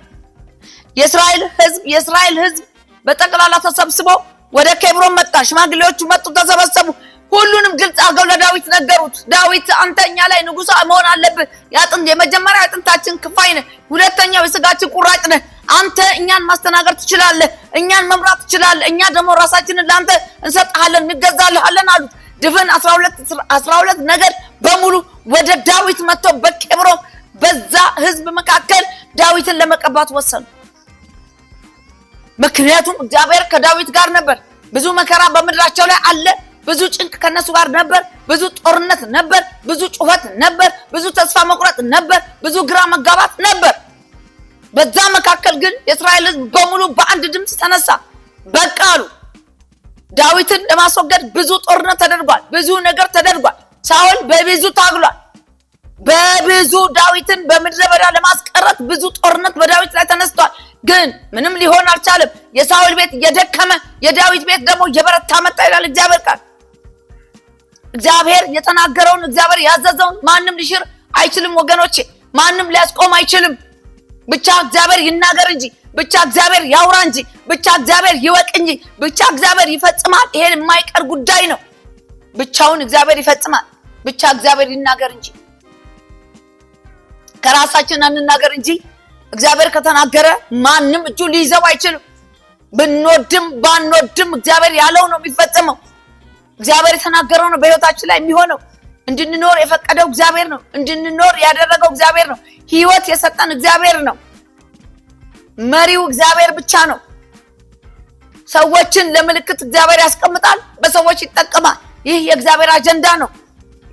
የእስራኤል ሕዝብ በጠቅላላ ተሰብስበው ወደ ኬብሮን መጣ። ሽማግሌዎቹ መጡ፣ ተሰበሰቡ። ሁሉንም ግልጽ አድርገው ለዳዊት ነገሩት። ዳዊት አንተ እኛ ላይ ንጉሥ መሆን አለብህ። የመጀመሪያው አጥንታችን ክፋይ ነህ፣ ሁለተኛው የስጋችን ቁራጭ ነህ፣ አንተ እኛን ማስተናገድ ትችላለህ፣ እኛን መምራት ትችላለህ፣ እኛ ደግሞ ራሳችንን ላንተ እንሰጣለን እንገዛልሃለን አሉት። ድፍን 12 ነገድ በሙሉ ወደ ዳዊት መጥቶ በኬብሮን በዛ ህዝብ መካከል ዳዊትን ለመቀባት ወሰኑ። ምክንያቱም እግዚአብሔር ከዳዊት ጋር ነበር። ብዙ መከራ በምድራቸው ላይ አለ። ብዙ ጭንቅ ከነሱ ጋር ነበር። ብዙ ጦርነት ነበር። ብዙ ጩኸት ነበር። ብዙ ተስፋ መቁረጥ ነበር። ብዙ ግራ መጋባት ነበር። በዛ መካከል ግን የእስራኤል ህዝብ በሙሉ በአንድ ድምፅ ተነሳ። በቃ አሉ። ዳዊትን ለማስወገድ ብዙ ጦርነት ተደርጓል። ብዙ ነገር ተደርጓል። ሳኦል በብዙ ታግሏል። በብዙ ዳዊትን በምድረ በዳ ለማስቀረት ብዙ ጦርነት በዳዊት ላይ ተነስቷል። ግን ምንም ሊሆን አልቻለም። የሳኦል ቤት የደከመ የዳዊት ቤት ደግሞ የበረታ መጣ ይላል እግዚአብሔር ቃል። እግዚአብሔር የተናገረውን እግዚአብሔር ያዘዘውን ማንም ሊሽር አይችልም ወገኖቼ። ማንም ሊያስቆም አይችልም። ብቻ እግዚአብሔር ይናገር እንጂ፣ ብቻ እግዚአብሔር ያውራ እንጂ፣ ብቻ እግዚአብሔር ይወቅ እንጂ፣ ብቻ እግዚአብሔር ይፈጽማል። ይሄን የማይቀር ጉዳይ ነው። ብቻውን እግዚአብሔር ይፈጽማል። ብቻ እግዚአብሔር ይናገር እንጂ ከራሳችን አንናገር እንጂ እግዚአብሔር ከተናገረ ማንም እጁ ሊይዘው አይችልም። ብንወድም ባንወድም እግዚአብሔር ያለው ነው የሚፈጸመው። እግዚአብሔር የተናገረው ነው በህይወታችን ላይ የሚሆነው። እንድንኖር የፈቀደው እግዚአብሔር ነው። እንድንኖር ያደረገው እግዚአብሔር ነው። ህይወት የሰጠን እግዚአብሔር ነው። መሪው እግዚአብሔር ብቻ ነው። ሰዎችን ለምልክት እግዚአብሔር ያስቀምጣል፣ በሰዎች ይጠቀማል። ይህ የእግዚአብሔር አጀንዳ ነው።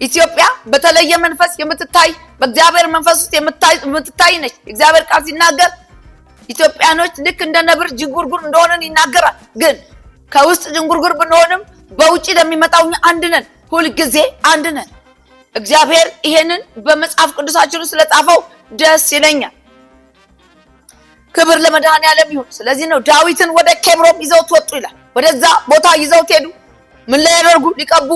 ኢትዮጵያ በተለየ መንፈስ የምትታይ በእግዚአብሔር መንፈስ ውስጥ የምትታይ ነች። እግዚአብሔር ቃል ሲናገር ኢትዮጵያኖች ልክ እንደ ነብር ጅንጉርጉር እንደሆነን ይናገራል። ግን ከውስጥ ጅንጉርጉር ብንሆንም በውጪ ለሚመጣው አንድ ነን። ሁል ጊዜ አንድ ነን። እግዚአብሔር ይሄንን በመጽሐፍ ቅዱሳችን ውስጥ ስለጻፈው ደስ ይለኛል። ክብር ለመድኃኔዓለም ይሁን። ስለዚህ ነው ዳዊትን ወደ ኬብሮን ይዘውት ወጡ ይላል። ወደዛ ቦታ ይዘውት ሄዱ። ምን ሊያደርጉ? ሊቀቡ።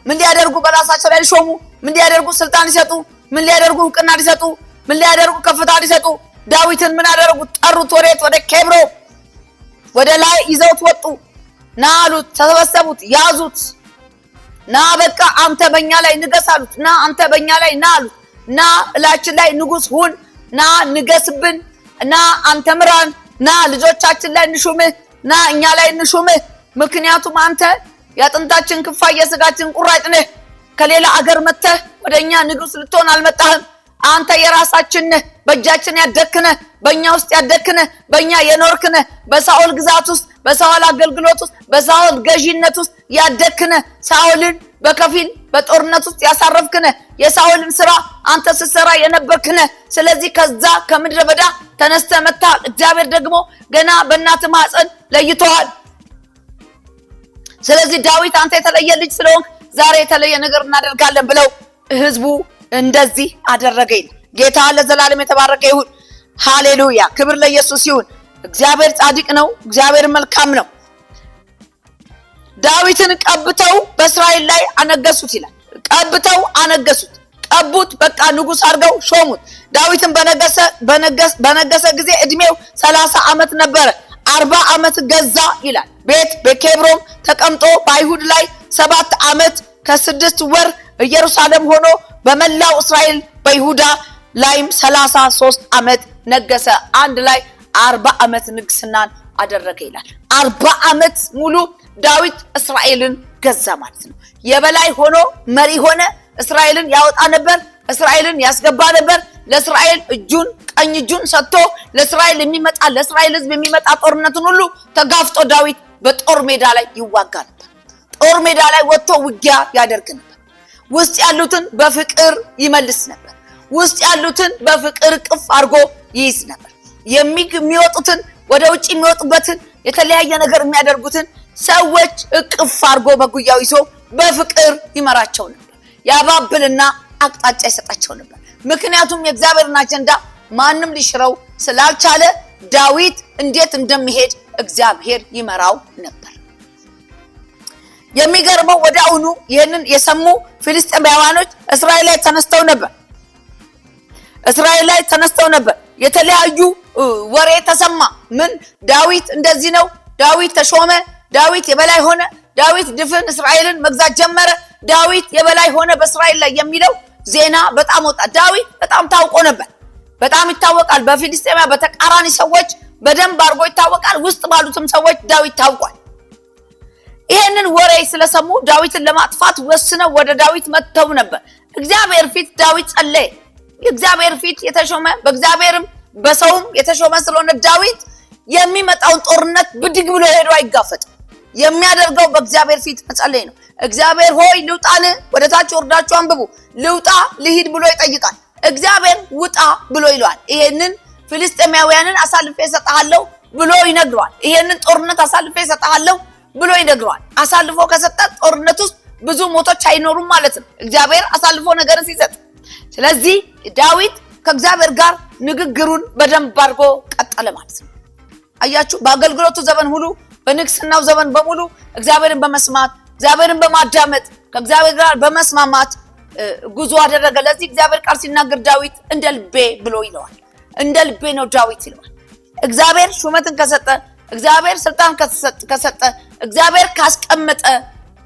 ምን ሊያደርጉ? በራሳቸው ላይ ሊሾሙ። ምን ሊያደርጉ? ስልጣን ሊሰጡ። ምን ሊያደርጉ? እውቅና ሊሰጡ። ምን ሊያደርጉ? ከፍታ ሊሰጡ። ዳዊትን ምን አደረጉት? ጠሩት። ወዴት? ወደ ኬብሮን ወደ ላይ ይዘውት ወጡ። ና አሉት። ተሰበሰቡት፣ ያዙት። ና በቃ አንተ በእኛ ላይ ንገስ አሉት። ና አንተ በእኛ ላይ ና አሉት። ና እላችን ላይ ንጉስ ሁን። ና ንገስብን። ና አንተ ምራን። ና ልጆቻችን ላይ እንሹምህ። ና እኛ ላይ እንሹምህ። ምክንያቱም አንተ ያጥንታችን ክፋይ የስጋችን ቁራጭ ነህ። ከሌላ አገር መጥተህ ወደኛ ንጉስ ልትሆን አልመጣህም። አንተ የራሳችን ነህ። በእጃችን ያደክነህ፣ በእኛ ውስጥ ያደክነህ፣ በእኛ የኖርክነህ፣ በሳኦል ግዛት ውስጥ፣ በሳኦል አገልግሎት ውስጥ፣ በሳኦል ገዢነት ውስጥ ያደክነህ፣ ሳኦልን በከፊል በጦርነት ውስጥ ያሳረፍክነህ፣ የሳኦልን ስራ አንተ ስትሰራ የነበርክነህ። ስለዚህ ከዛ ከምድረ በዳ ተነስተህ መጥተሃል። እግዚአብሔር ደግሞ ገና በእናትህ ማህፀን ለይቶሃል። ስለዚህ ዳዊት አንተ የተለየ ልጅ ስለሆንክ ዛሬ የተለየ ነገር እናደርጋለን ብለው ህዝቡ እንደዚህ አደረገኝ። ጌታ ለዘላለም የተባረከ ይሁን። ሃሌሉያ! ክብር ለኢየሱስ ይሁን። እግዚአብሔር ጻድቅ ነው። እግዚአብሔር መልካም ነው። ዳዊትን ቀብተው በእስራኤል ላይ አነገሱት ይላል። ቀብተው አነገሱት፣ ቀቡት፣ በቃ ንጉስ አድርገው ሾሙት። ዳዊትን በነገሰ ጊዜ እድሜው 30 ዓመት ነበረ። 40 ዓመት ገዛ ይላል። ቤት በኬብሮን ተቀምጦ በአይሁድ ላይ 7 ዓመት ከ6 ወር ኢየሩሳሌም ሆኖ በመላው እስራኤል በይሁዳ ላይም 33 ዓመት ነገሰ። አንድ ላይ 40 ዓመት ንግስናን አደረገ ይላል። 40 ዓመት ሙሉ ዳዊት እስራኤልን ገዛ ማለት ነው። የበላይ ሆኖ መሪ ሆነ። እስራኤልን ያወጣ ነበር። እስራኤልን ያስገባ ነበር። ለእስራኤል ቀኝ እጁን ሰጥቶ ለእስራኤል ህዝብ የሚመጣ ጦርነትን ሁሉ ተጋፍጦ ዳዊት በጦር ሜዳ ላይ ይዋጋ ነበር። ጦር ሜዳ ላይ ወጥቶ ውጊያ ያደርግ ነበር። ውስጥ ያሉትን በፍቅር ይመልስ ነበር። ውስጥ ያሉትን በፍቅር ቅፍ አድርጎ ይይዝ ነበር። የሚወጡትን ወደ ውጭ የሚወጡበትን የተለያየ ነገር የሚያደርጉትን ሰዎች እቅፍ አድርጎ በጉያው ይዞ በፍቅር ይመራቸው ነበር። ያባብልና አቅጣጫ ይሰጣቸው ነበር። ምክንያቱም የእግዚአብሔርን አጀንዳ ማንም ሊሽረው ስላልቻለ ዳዊት እንዴት እንደሚሄድ እግዚአብሔር ይመራው ነበር። የሚገርመው ወዲያውኑ ይህንን የሰሙ ፍልስጤማውያኖች እስራኤል ላይ ተነስተው ነበር። የተለያዩ ወሬ ተሰማ። ምን? ዳዊት እንደዚህ ነው፣ ዳዊት ተሾመ፣ ዳዊት የበላይ ሆነ፣ ዳዊት ድፍን እስራኤልን መግዛት ጀመረ፣ ዳዊት የበላይ ሆነ በእስራኤል ላይ የሚለው ዜና በጣም ወጣ። ዳዊት በጣም ታውቆ ነበር። በጣም ይታወቃል። በፊልስጤማ በተቃራኒ ሰዎች በደንብ አድርጎ ይታወቃል። ውስጥ ባሉትም ሰዎች ዳዊት ታውቋል። ይሄንን ወሬ ስለሰሙ ዳዊትን ለማጥፋት ወስነው ወደ ዳዊት መጥተው ነበር። እግዚአብሔር ፊት ዳዊት ጸለየ። እግዚአብሔር ፊት የተሾመ በእግዚአብሔርም በሰውም የተሾመ ስለሆነ ዳዊት የሚመጣውን ጦርነት ብድግ ብሎ ሄዶ አይጋፈጥም። የሚያደርገው በእግዚአብሔር ፊት መጸለይ ነው። እግዚአብሔር ሆይ ልውጣን? ወደ ታች ወርዳችሁ አንብቡ። ልውጣ ልሂድ ብሎ ይጠይቃል። እግዚአብሔር ውጣ ብሎ ይለዋል። ይሄንን ፍልስጤማውያንን አሳልፌ እሰጥሃለሁ ብሎ ይነግረዋል። ይሄንን ጦርነት አሳልፌ እሰጥሃለሁ ብሎ ይነግረዋል። አሳልፎ ከሰጠ ጦርነት ውስጥ ብዙ ሞቶች አይኖሩም ማለት ነው፣ እግዚአብሔር አሳልፎ ነገርን ሲሰጥ። ስለዚህ ዳዊት ከእግዚአብሔር ጋር ንግግሩን በደንብ አድርጎ ቀጠለ ማለት ነው። አያችሁ፣ በአገልግሎቱ ዘመን ሁሉ በንግስናው ዘመን በሙሉ እግዚአብሔርን በመስማት እግዚአብሔርን በማዳመጥ ከእግዚአብሔር ጋር በመስማማት ጉዞ አደረገ። ለዚህ እግዚአብሔር ቃል ሲናገር ዳዊት እንደ ልቤ ብሎ ይለዋል። እንደ ልቤ ነው ዳዊት ይለዋል። እግዚአብሔር ሹመትን ከሰጠ፣ እግዚአብሔር ስልጣን ከሰጠ፣ እግዚአብሔር ካስቀመጠ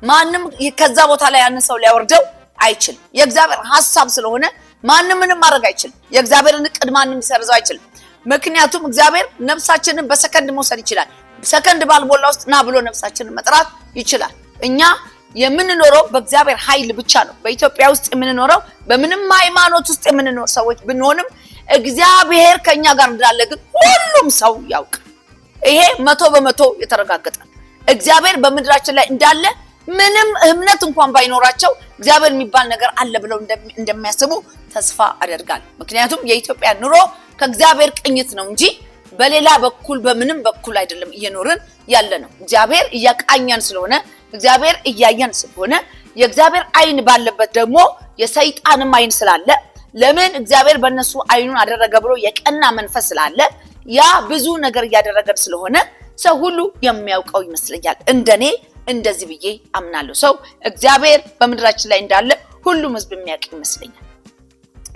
ማንም ከዛ ቦታ ላይ ያነሰው ሊያወርደው አይችልም። የእግዚአብሔር ሐሳብ ስለሆነ ማንም ምንም ማድረግ አይችልም። የእግዚአብሔርን ዕቅድ ማንም ሊሰርዘው አይችልም። ምክንያቱም እግዚአብሔር ነፍሳችንን በሰከንድ መውሰድ ይችላል። ሰከንድ ባልሞላ ውስጥ ና ብሎ ነፍሳችንን መጥራት ይችላል። እኛ የምንኖረው በእግዚአብሔር ኃይል ብቻ ነው። በኢትዮጵያ ውስጥ የምንኖረው በምንም ሃይማኖት ውስጥ የምንኖር ሰዎች ብንሆንም እግዚአብሔር ከኛ ጋር እንዳለ ግን ሁሉም ሰው ያውቃል። ይሄ 100% የተረጋገጠ እግዚአብሔር በምድራችን ላይ እንዳለ ምንም እምነት እንኳን ባይኖራቸው እግዚአብሔር የሚባል ነገር አለ ብለው እንደሚያስቡ ተስፋ አደርጋለሁ። ምክንያቱም የኢትዮጵያ ኑሮ ከእግዚአብሔር ቅኝት ነው እንጂ በሌላ በኩል በምንም በኩል አይደለም እየኖርን ያለ ነው። እግዚአብሔር እያቃኘን ስለሆነ፣ እግዚአብሔር እያየን ስለሆነ፣ የእግዚአብሔር አይን ባለበት ደግሞ የሰይጣንም አይን ስላለ፣ ለምን እግዚአብሔር በእነሱ አይኑን አደረገ ብሎ የቀና መንፈስ ስላለ ያ ብዙ ነገር እያደረገን ስለሆነ ሰው ሁሉ የሚያውቀው ይመስለኛል። እንደኔ እንደዚህ ብዬ አምናለሁ። ሰው እግዚአብሔር በምድራችን ላይ እንዳለ ሁሉም ህዝብ የሚያውቅ ይመስለኛል።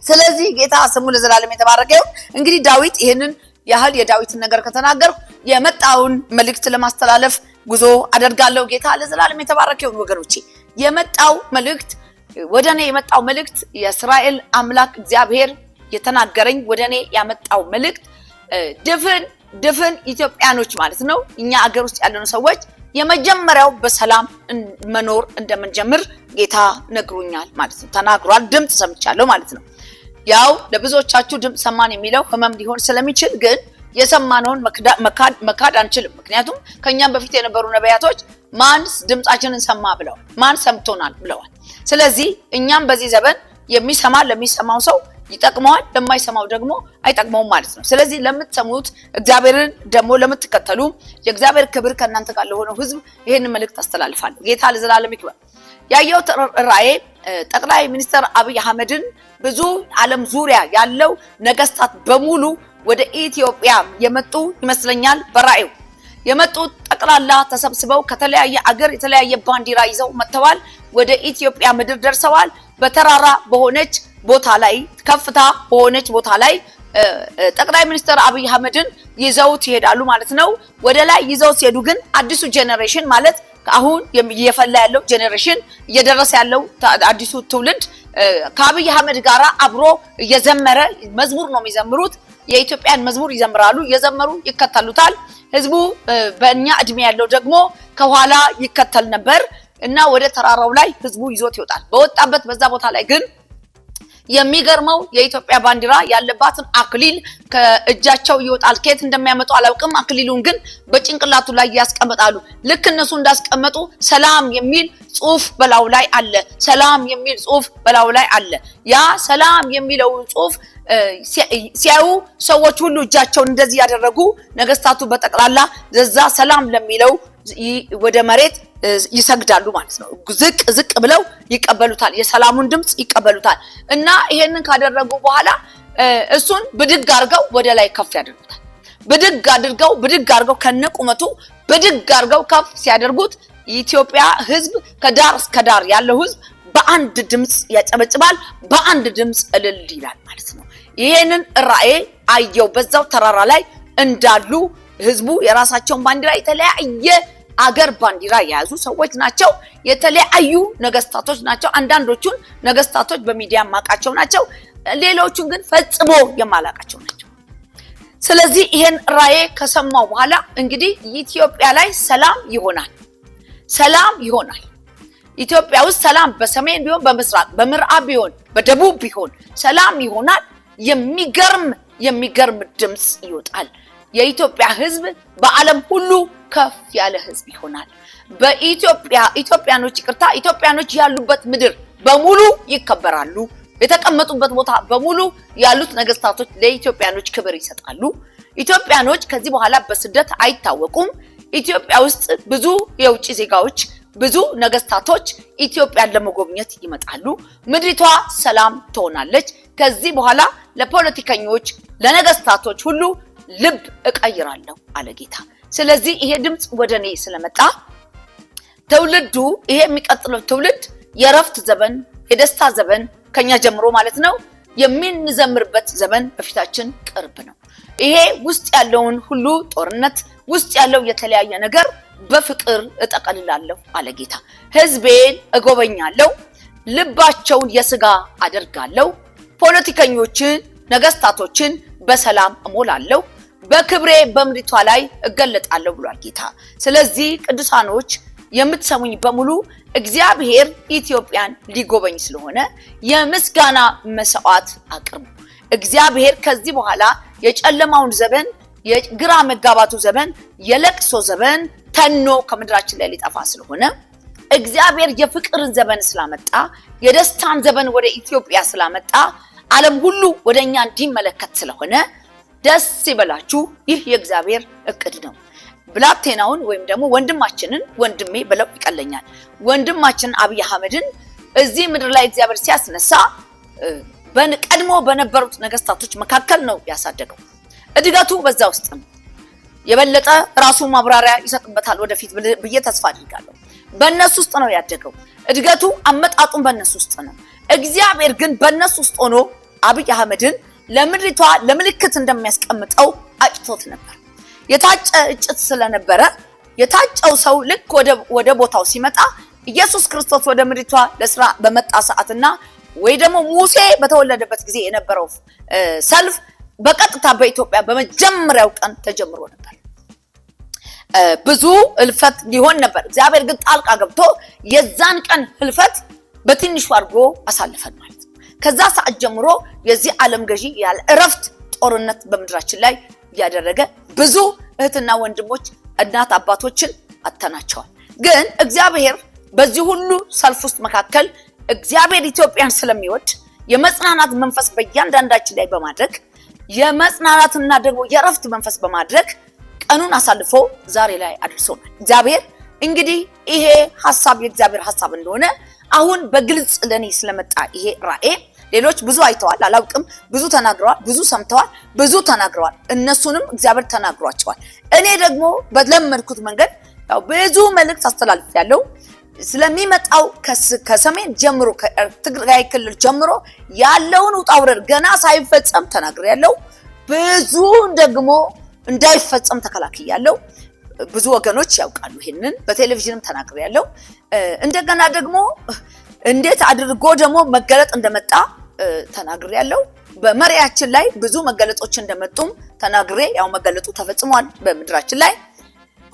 ስለዚህ ጌታ ስሙ ለዘላለም የተባረከ ይሁን። እንግዲህ ዳዊት ይሄንን ያህል የዳዊትን ነገር ከተናገርኩ የመጣውን መልእክት ለማስተላለፍ ጉዞ አደርጋለሁ። ጌታ ለዘላለም የተባረከ ይሁን። ወገኖቼ የመጣው መልእክት ወደኔ የመጣው መልእክት የእስራኤል አምላክ እግዚአብሔር የተናገረኝ ወደኔ ያመጣው መልእክት ድፍን ኢትዮጵያኖች ማለት ነው፣ እኛ አገር ውስጥ ያለኑ ሰዎች የመጀመሪያው በሰላም መኖር እንደምንጀምር ጌታ ነግሮኛል ማለት ነው። ተናግሯል። ድምጽ ሰምቻለሁ ማለት ነው። ያው ለብዙዎቻችሁ ድምጽ ሰማን የሚለው ህመም ሊሆን ስለሚችል ግን የሰማነውን መካድ አንችልም። ምክንያቱም ከኛም በፊት የነበሩ ነቢያቶች ማን ድምጻችንን ሰማ ብለዋል፣ ማን ሰምቶናል ብለዋል። ስለዚህ እኛም በዚህ ዘመን ለሚሰማው ሰው ይጠቅመዋል፣ ለማይሰማው ደግሞ አይጠቅመውም ማለት ነው። ስለዚህ ለምትሰሙት እግዚአብሔርን ደግሞ ለምትከተሉ የእግዚአብሔር ክብር ከእናንተ ጋር ለሆነው ህዝብ ይሄንን መልእክት አስተላልፋለሁ። ጌታ ለዘላለም ይክበር። ያየው ራእይ ጠቅላይ ሚኒስትር አብይ አህመድን ብዙ ዓለም ዙሪያ ያለው ነገስታት በሙሉ ወደ ኢትዮጵያ የመጡ ይመስለኛል። በራእዩ የመጡት ጠቅላላ ተሰብስበው ከተለያየ አገር የተለያየ ባንዲራ ይዘው መጥተዋል። ወደ ኢትዮጵያ ምድር ደርሰዋል። በተራራ በሆነች ቦታ ላይ ከፍታ በሆነች ቦታ ላይ ጠቅላይ ሚኒስትር አብይ አህመድን ይዘውት ይሄዳሉ ማለት ነው። ወደ ላይ ይዘው ሲሄዱ ግን አዲሱ ጄኔሬሽን ማለት አሁን እየፈላ ያለው ጄኔሬሽን እየደረሰ ያለው አዲሱ ትውልድ ከአብይ አህመድ ጋራ አብሮ እየዘመረ መዝሙር ነው የሚዘምሩት። የኢትዮጵያን መዝሙር ይዘምራሉ፣ እየዘመሩ ይከተሉታል። ህዝቡ በእኛ እድሜ ያለው ደግሞ ከኋላ ይከተል ነበር እና ወደ ተራራው ላይ ህዝቡ ይዞት ይወጣል። በወጣበት በዛ ቦታ ላይ ግን የሚገርመው የኢትዮጵያ ባንዲራ ያለባትን አክሊል ከእጃቸው ይወጣል። ከየት እንደሚያመጡ አላውቅም። አክሊሉን ግን በጭንቅላቱ ላይ ያስቀምጣሉ። ልክ እነሱ እንዳስቀመጡ ሰላም የሚል ጽሑፍ በላዩ ላይ አለ። ሰላም የሚል ጽሑፍ በላዩ ላይ አለ። ያ ሰላም የሚለው ጽሑፍ ሲያዩ ሰዎች ሁሉ እጃቸውን እንደዚህ ያደረጉ ነገስታቱ በጠቅላላ ዘዛ ሰላም ለሚለው ወደ መሬት ይሰግዳሉ ማለት ነው። ዝቅ ብለው ይቀበሉታል። የሰላሙን ድምጽ ይቀበሉታል። እና ይሄንን ካደረጉ በኋላ እሱን ብድግ አድርገው ወደ ላይ ከፍ ያደርጉታል። ብድግ አድርገው ከነቁመቱ ብድግ አድርገው ከፍ ሲያደርጉት የኢትዮጵያ ህዝብ ከዳር እስከ ዳር ያለው ህዝብ በአንድ ድምጽ ያጨበጭባል፣ በአንድ ድምጽ እልል ይላል ማለት ነው። ይሄንን ራእይ አየው። በዛው ተራራ ላይ እንዳሉ ህዝቡ የራሳቸውን ባንዲራ የተለያየ አገር ባንዲራ የያዙ ሰዎች ናቸው። የተለያዩ ነገስታቶች ናቸው። አንዳንዶቹን ነገስታቶች በሚዲያ ማቃቸው ናቸው። ሌሎቹን ግን ፈጽሞ የማላቃቸው ናቸው። ስለዚህ ይሄን ራእይ ከሰማው በኋላ እንግዲህ ኢትዮጵያ ላይ ሰላም ይሆናል። ኢትዮጵያ ውስጥ ሰላም በሰሜን ቢሆን በምስራቅ በምዕራብ ቢሆን በደቡብ ቢሆን ሰላም ይሆናል። የሚገርም ድምጽ ይወጣል። የኢትዮጵያ ሕዝብ በዓለም ሁሉ ከፍ ያለ ሕዝብ ይሆናል። ኢትዮጵያኖች ያሉበት ምድር በሙሉ ይከበራሉ። የተቀመጡበት ቦታ በሙሉ ያሉት ነገስታቶች ለኢትዮጵያኖች ክብር ይሰጣሉ። ኢትዮጵያኖች ከዚህ በኋላ በስደት አይታወቁም። ኢትዮጵያ ውስጥ ብዙ የውጭ ዜጋዎች ብዙ ነገስታቶች ኢትዮጵያን ለመጎብኘት ይመጣሉ። ምድሪቷ ሰላም ትሆናለች። ከዚህ በኋላ ለፖለቲከኞች ለነገስታቶች ሁሉ ልብ እቀይራለሁ አለ ጌታ። ስለዚህ ይሄ ድምጽ ወደኔ ስለመጣ ትውልዱ ይሄ የሚቀጥለው ትውልድ የረፍት ዘመን የደስታ ዘመን ከኛ ጀምሮ ማለት ነው የምንዘምርበት ዘመን በፊታችን ቅርብ ነው። ይሄ ውስጥ ያለውን ሁሉ ጦርነት ውስጥ ያለው የተለያየ ነገር በፍቅር እጠቀልላለሁ አለ ጌታ። ህዝቤን እጎበኛለሁ፣ ልባቸውን የስጋ አደርጋለሁ፣ ፖለቲከኞችን ነገስታቶችን በሰላም እሞላለሁ፣ በክብሬ በምድሪቷ ላይ እገለጣለሁ ብሏል ጌታ። ስለዚህ ቅዱሳኖች የምትሰሙኝ በሙሉ እግዚአብሔር ኢትዮጵያን ሊጎበኝ ስለሆነ የምስጋና መስዋዕት አቅርቡ። እግዚአብሔር ከዚህ በኋላ የጨለማውን ዘመን የግራ መጋባቱ ዘመን የለቅሶ ዘመን ተኖ ከምድራችን ላይ ሊጠፋ ስለሆነ እግዚአብሔር የፍቅርን ዘመን ስላመጣ የደስታን ዘመን ወደ ኢትዮጵያ ስላመጣ ዓለም ሁሉ ወደኛ እንዲመለከት ስለሆነ ደስ ይበላችሁ። ይህ የእግዚአብሔር እቅድ ነው። ብላቴናውን ወይም ደግሞ ወንድማችንን ወንድሜ ብለው ይቀለኛል። ወንድማችን አብይ አህመድን እዚህ ምድር ላይ እግዚአብሔር ሲያስነሳ ቀድሞ በነበሩት ነገስታቶች መካከል ነው ያሳደገው። እድገቱ በዛ ውስጥ ነው። የበለጠ ራሱ ማብራሪያ ይሰጥበታል ወደፊት ብዬ ተስፋ አድርጋለሁ። በእነሱ ውስጥ ነው ያደገው። እድገቱ አመጣጡን በእነሱ ውስጥ ነው። እግዚአብሔር ግን በእነሱ ውስጥ ሆኖ አብይ አህመድን ለምድሪቷ ለምልክት እንደሚያስቀምጠው አጭቶት ነበር። የታጨ እጭት ስለነበረ የታጨው ሰው ልክ ወደ ቦታው ሲመጣ ኢየሱስ ክርስቶስ ወደ ምድሪቷ ለስራ በመጣ ሰዓትና ወይ ደግሞ ሙሴ በተወለደበት ጊዜ የነበረው ሰልፍ በቀጥታ በኢትዮጵያ በመጀመሪያው ቀን ተጀምሮ ነበር። ብዙ ህልፈት ሊሆን ነበር። እግዚአብሔር ግን ጣልቃ ገብቶ የዛን ቀን ህልፈት በትንሹ አድርጎ አሳልፈን ማለት ነው። ከዛ ሰዓት ጀምሮ የዚህ ዓለም ገዢ ያለ እረፍት ጦርነት በምድራችን ላይ ያደረገ ብዙ እህትና ወንድሞች እናት አባቶችን አተናቸዋል። ግን እግዚአብሔር በዚህ ሁሉ ሰልፍ ውስጥ መካከል እግዚአብሔር ኢትዮጵያን ስለሚወድ የመጽናናት መንፈስ በእያንዳንዳችን ላይ በማድረግ የመጽናናትና ደግሞ የረፍት መንፈስ በማድረግ ቀኑን አሳልፎ ዛሬ ላይ አድርሶናል። እግዚአብሔር እንግዲህ ይሄ ሐሳብ የእግዚአብሔር ሐሳብ እንደሆነ አሁን በግልጽ ለኔ ስለመጣ ይሄ ራእይ ሌሎች ብዙ አይተዋል አላውቅም፣ ብዙ ተናግረዋል፣ ብዙ ሰምተዋል፣ ብዙ ተናግረዋል። እነሱንም እግዚአብሔር ተናግሯቸዋል። እኔ ደግሞ በለመድኩት መንገድ ያው ብዙ መልእክት አስተላልፌያለሁ። ስለሚመጣው ከሰሜን ጀምሮ ከትግራይ ክልል ጀምሮ ያለውን ውጣ ውረድ ገና ሳይፈጸም ተናግሬያለሁ። ብዙ ደግሞ እንዳይፈጸም ተከላክያለሁ። ብዙ ወገኖች ያውቃሉ። ይሄንን በቴሌቪዥንም ተናግሬያለሁ። እንደገና ደግሞ እንዴት አድርጎ ደግሞ መገለጥ እንደመጣ ተናግሬያለሁ። በመሪያችን ላይ ብዙ መገለጦች እንደመጡም ተናግሬ ያው መገለጡ ተፈጽሟል። በምድራችን ላይ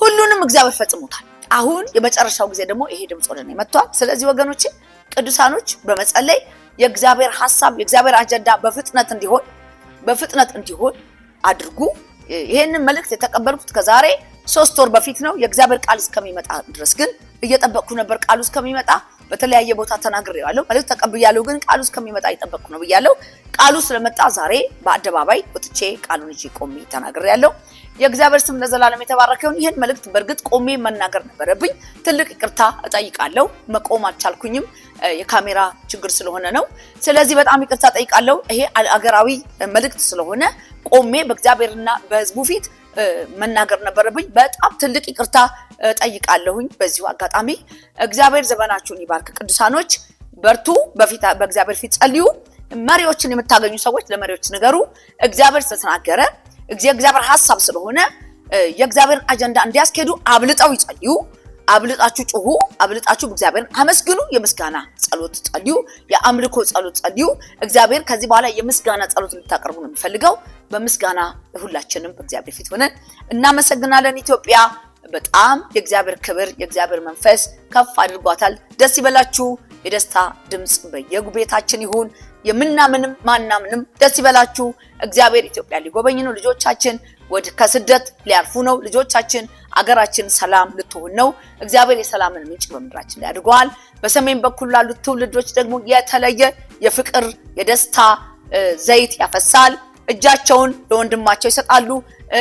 ሁሉንም እግዚአብሔር ፈጽሞታል። አሁን የመጨረሻው ጊዜ ደግሞ ይሄ ድምጽ ወደኔ መጥቷል። ስለዚህ ወገኖቼ ቅዱሳኖች በመጸለይ የእግዚአብሔር ሐሳብ የእግዚአብሔር አጀንዳ በፍጥነት እንዲሆን አድርጉ። ይሄንን መልእክት የተቀበልኩት ከዛሬ 3 ወር በፊት ነው። የእግዚአብሔር ቃል እስከሚመጣ ድረስ ግን እየጠበቅኩ ነበር። ቃሉ እስከሚመጣ በተለያየ ቦታ ተናግሬያለሁ። መልእክት ተቀብያለሁ፣ ግን ቃሉ እስከሚመጣ እየጠበቅኩ ነው ብያለሁ። ቃሉ ስለመጣ ዛሬ በአደባባይ ወጥቼ ቃሉን ይዤ ቆሜ ተናግሬያለሁ። የእግዚአብሔር ስም ለዘላለም የተባረከ ይሁን። ይሄን መልእክት በእርግጥ ቆሜ መናገር ነበረብኝ። ትልቅ ይቅርታ እጠይቃለሁ። መቆም አልቻልኩኝም፣ የካሜራ ችግር ስለሆነ ነው። ስለዚህ በጣም ይቅርታ እጠይቃለሁ። ይሄ አገራዊ መልእክት ስለሆነ ቆሜ በእግዚአብሔርና በሕዝቡ ፊት መናገር ነበረብኝ። በጣም ትልቅ ይቅርታ ጠይቃለሁኝ። በዚሁ አጋጣሚ እግዚአብሔር ዘመናችሁን ይባርክ። ቅዱሳኖች በርቱ፣ በእግዚአብሔር ፊት ጸልዩ። መሪዎችን የምታገኙ ሰዎች ለመሪዎች ንገሩ። እግዚአብሔር ስለተናገረ የእግዚአብሔር ሐሳብ ስለሆነ የእግዚአብሔር አጀንዳ እንዲያስኬዱ አብልጠው ይጸልዩ። አብልጣችሁ ጩሁ፣ አብልጣችሁ እግዚአብሔርን አመስግኑ፣ የምስጋና ጸሎት ጸልዩ፣ የአምልኮ ጸሎት ጸልዩ። እግዚአብሔር ከዚህ በኋላ የምስጋና ጸሎት እንድታቀርቡ ነው የሚፈልገው። በምስጋና ሁላችንም በእግዚአብሔር ፊት ሆነን እናመሰግናለን። ኢትዮጵያ በጣም የእግዚአብሔር ክብር የእግዚአብሔር መንፈስ ከፍ አድርጓታል። ደስ ይበላችሁ። የደስታ ድምጽ በየጉቤታችን ይሁን። የምናምንም ማናምንም ደስ ይበላችሁ። እግዚአብሔር ኢትዮጵያ ሊጎበኝ ነው። ልጆቻችን ከስደት ሊያርፉ ነው። ልጆቻችን አገራችን ሰላም ልትሆን ነው። እግዚአብሔር የሰላምን ምንጭ በምድራችን ላይ አድርጓል። በሰሜን በኩል ላሉት ትውልዶች ደግሞ የተለየ የፍቅር የደስታ ዘይት ያፈሳል። እጃቸውን ለወንድማቸው ይሰጣሉ።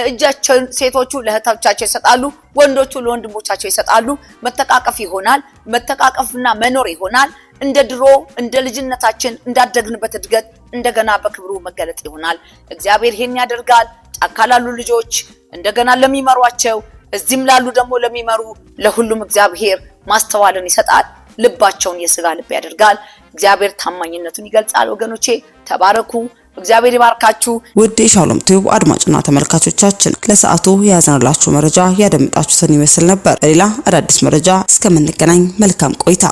እጃቸውን ሴቶቹ ለእህቶቻቸው ይሰጣሉ። ወንዶቹ ለወንድሞቻቸው ይሰጣሉ። መተቃቀፍ ይሆናል። መተቃቀፍና መኖር ይሆናል። እንደ ድሮ እንደ ልጅነታችን እንዳደግንበት እድገት እንደገና በክብሩ መገለጥ ይሆናል። እግዚአብሔር ይሄን ያደርጋል። ጫካ ላሉ ልጆች እንደገና ለሚመሯቸው፣ እዚህም ላሉ ደግሞ ለሚመሩ ለሁሉም እግዚአብሔር ማስተዋልን ይሰጣል። ልባቸውን የሥጋ ልብ ያደርጋል። እግዚአብሔር ታማኝነቱን ይገልጻል። ወገኖቼ ተባረኩ። እግዚአብሔር ይባርካችሁ። ውድ የሻሎም ቲዩብ አድማጭና ተመልካቾቻችን ለሰዓቱ የያዝንላችሁ መረጃ ያደምጣችሁትን ይመስል ነበር። በሌላ አዳዲስ መረጃ እስከምንገናኝ መልካም ቆይታ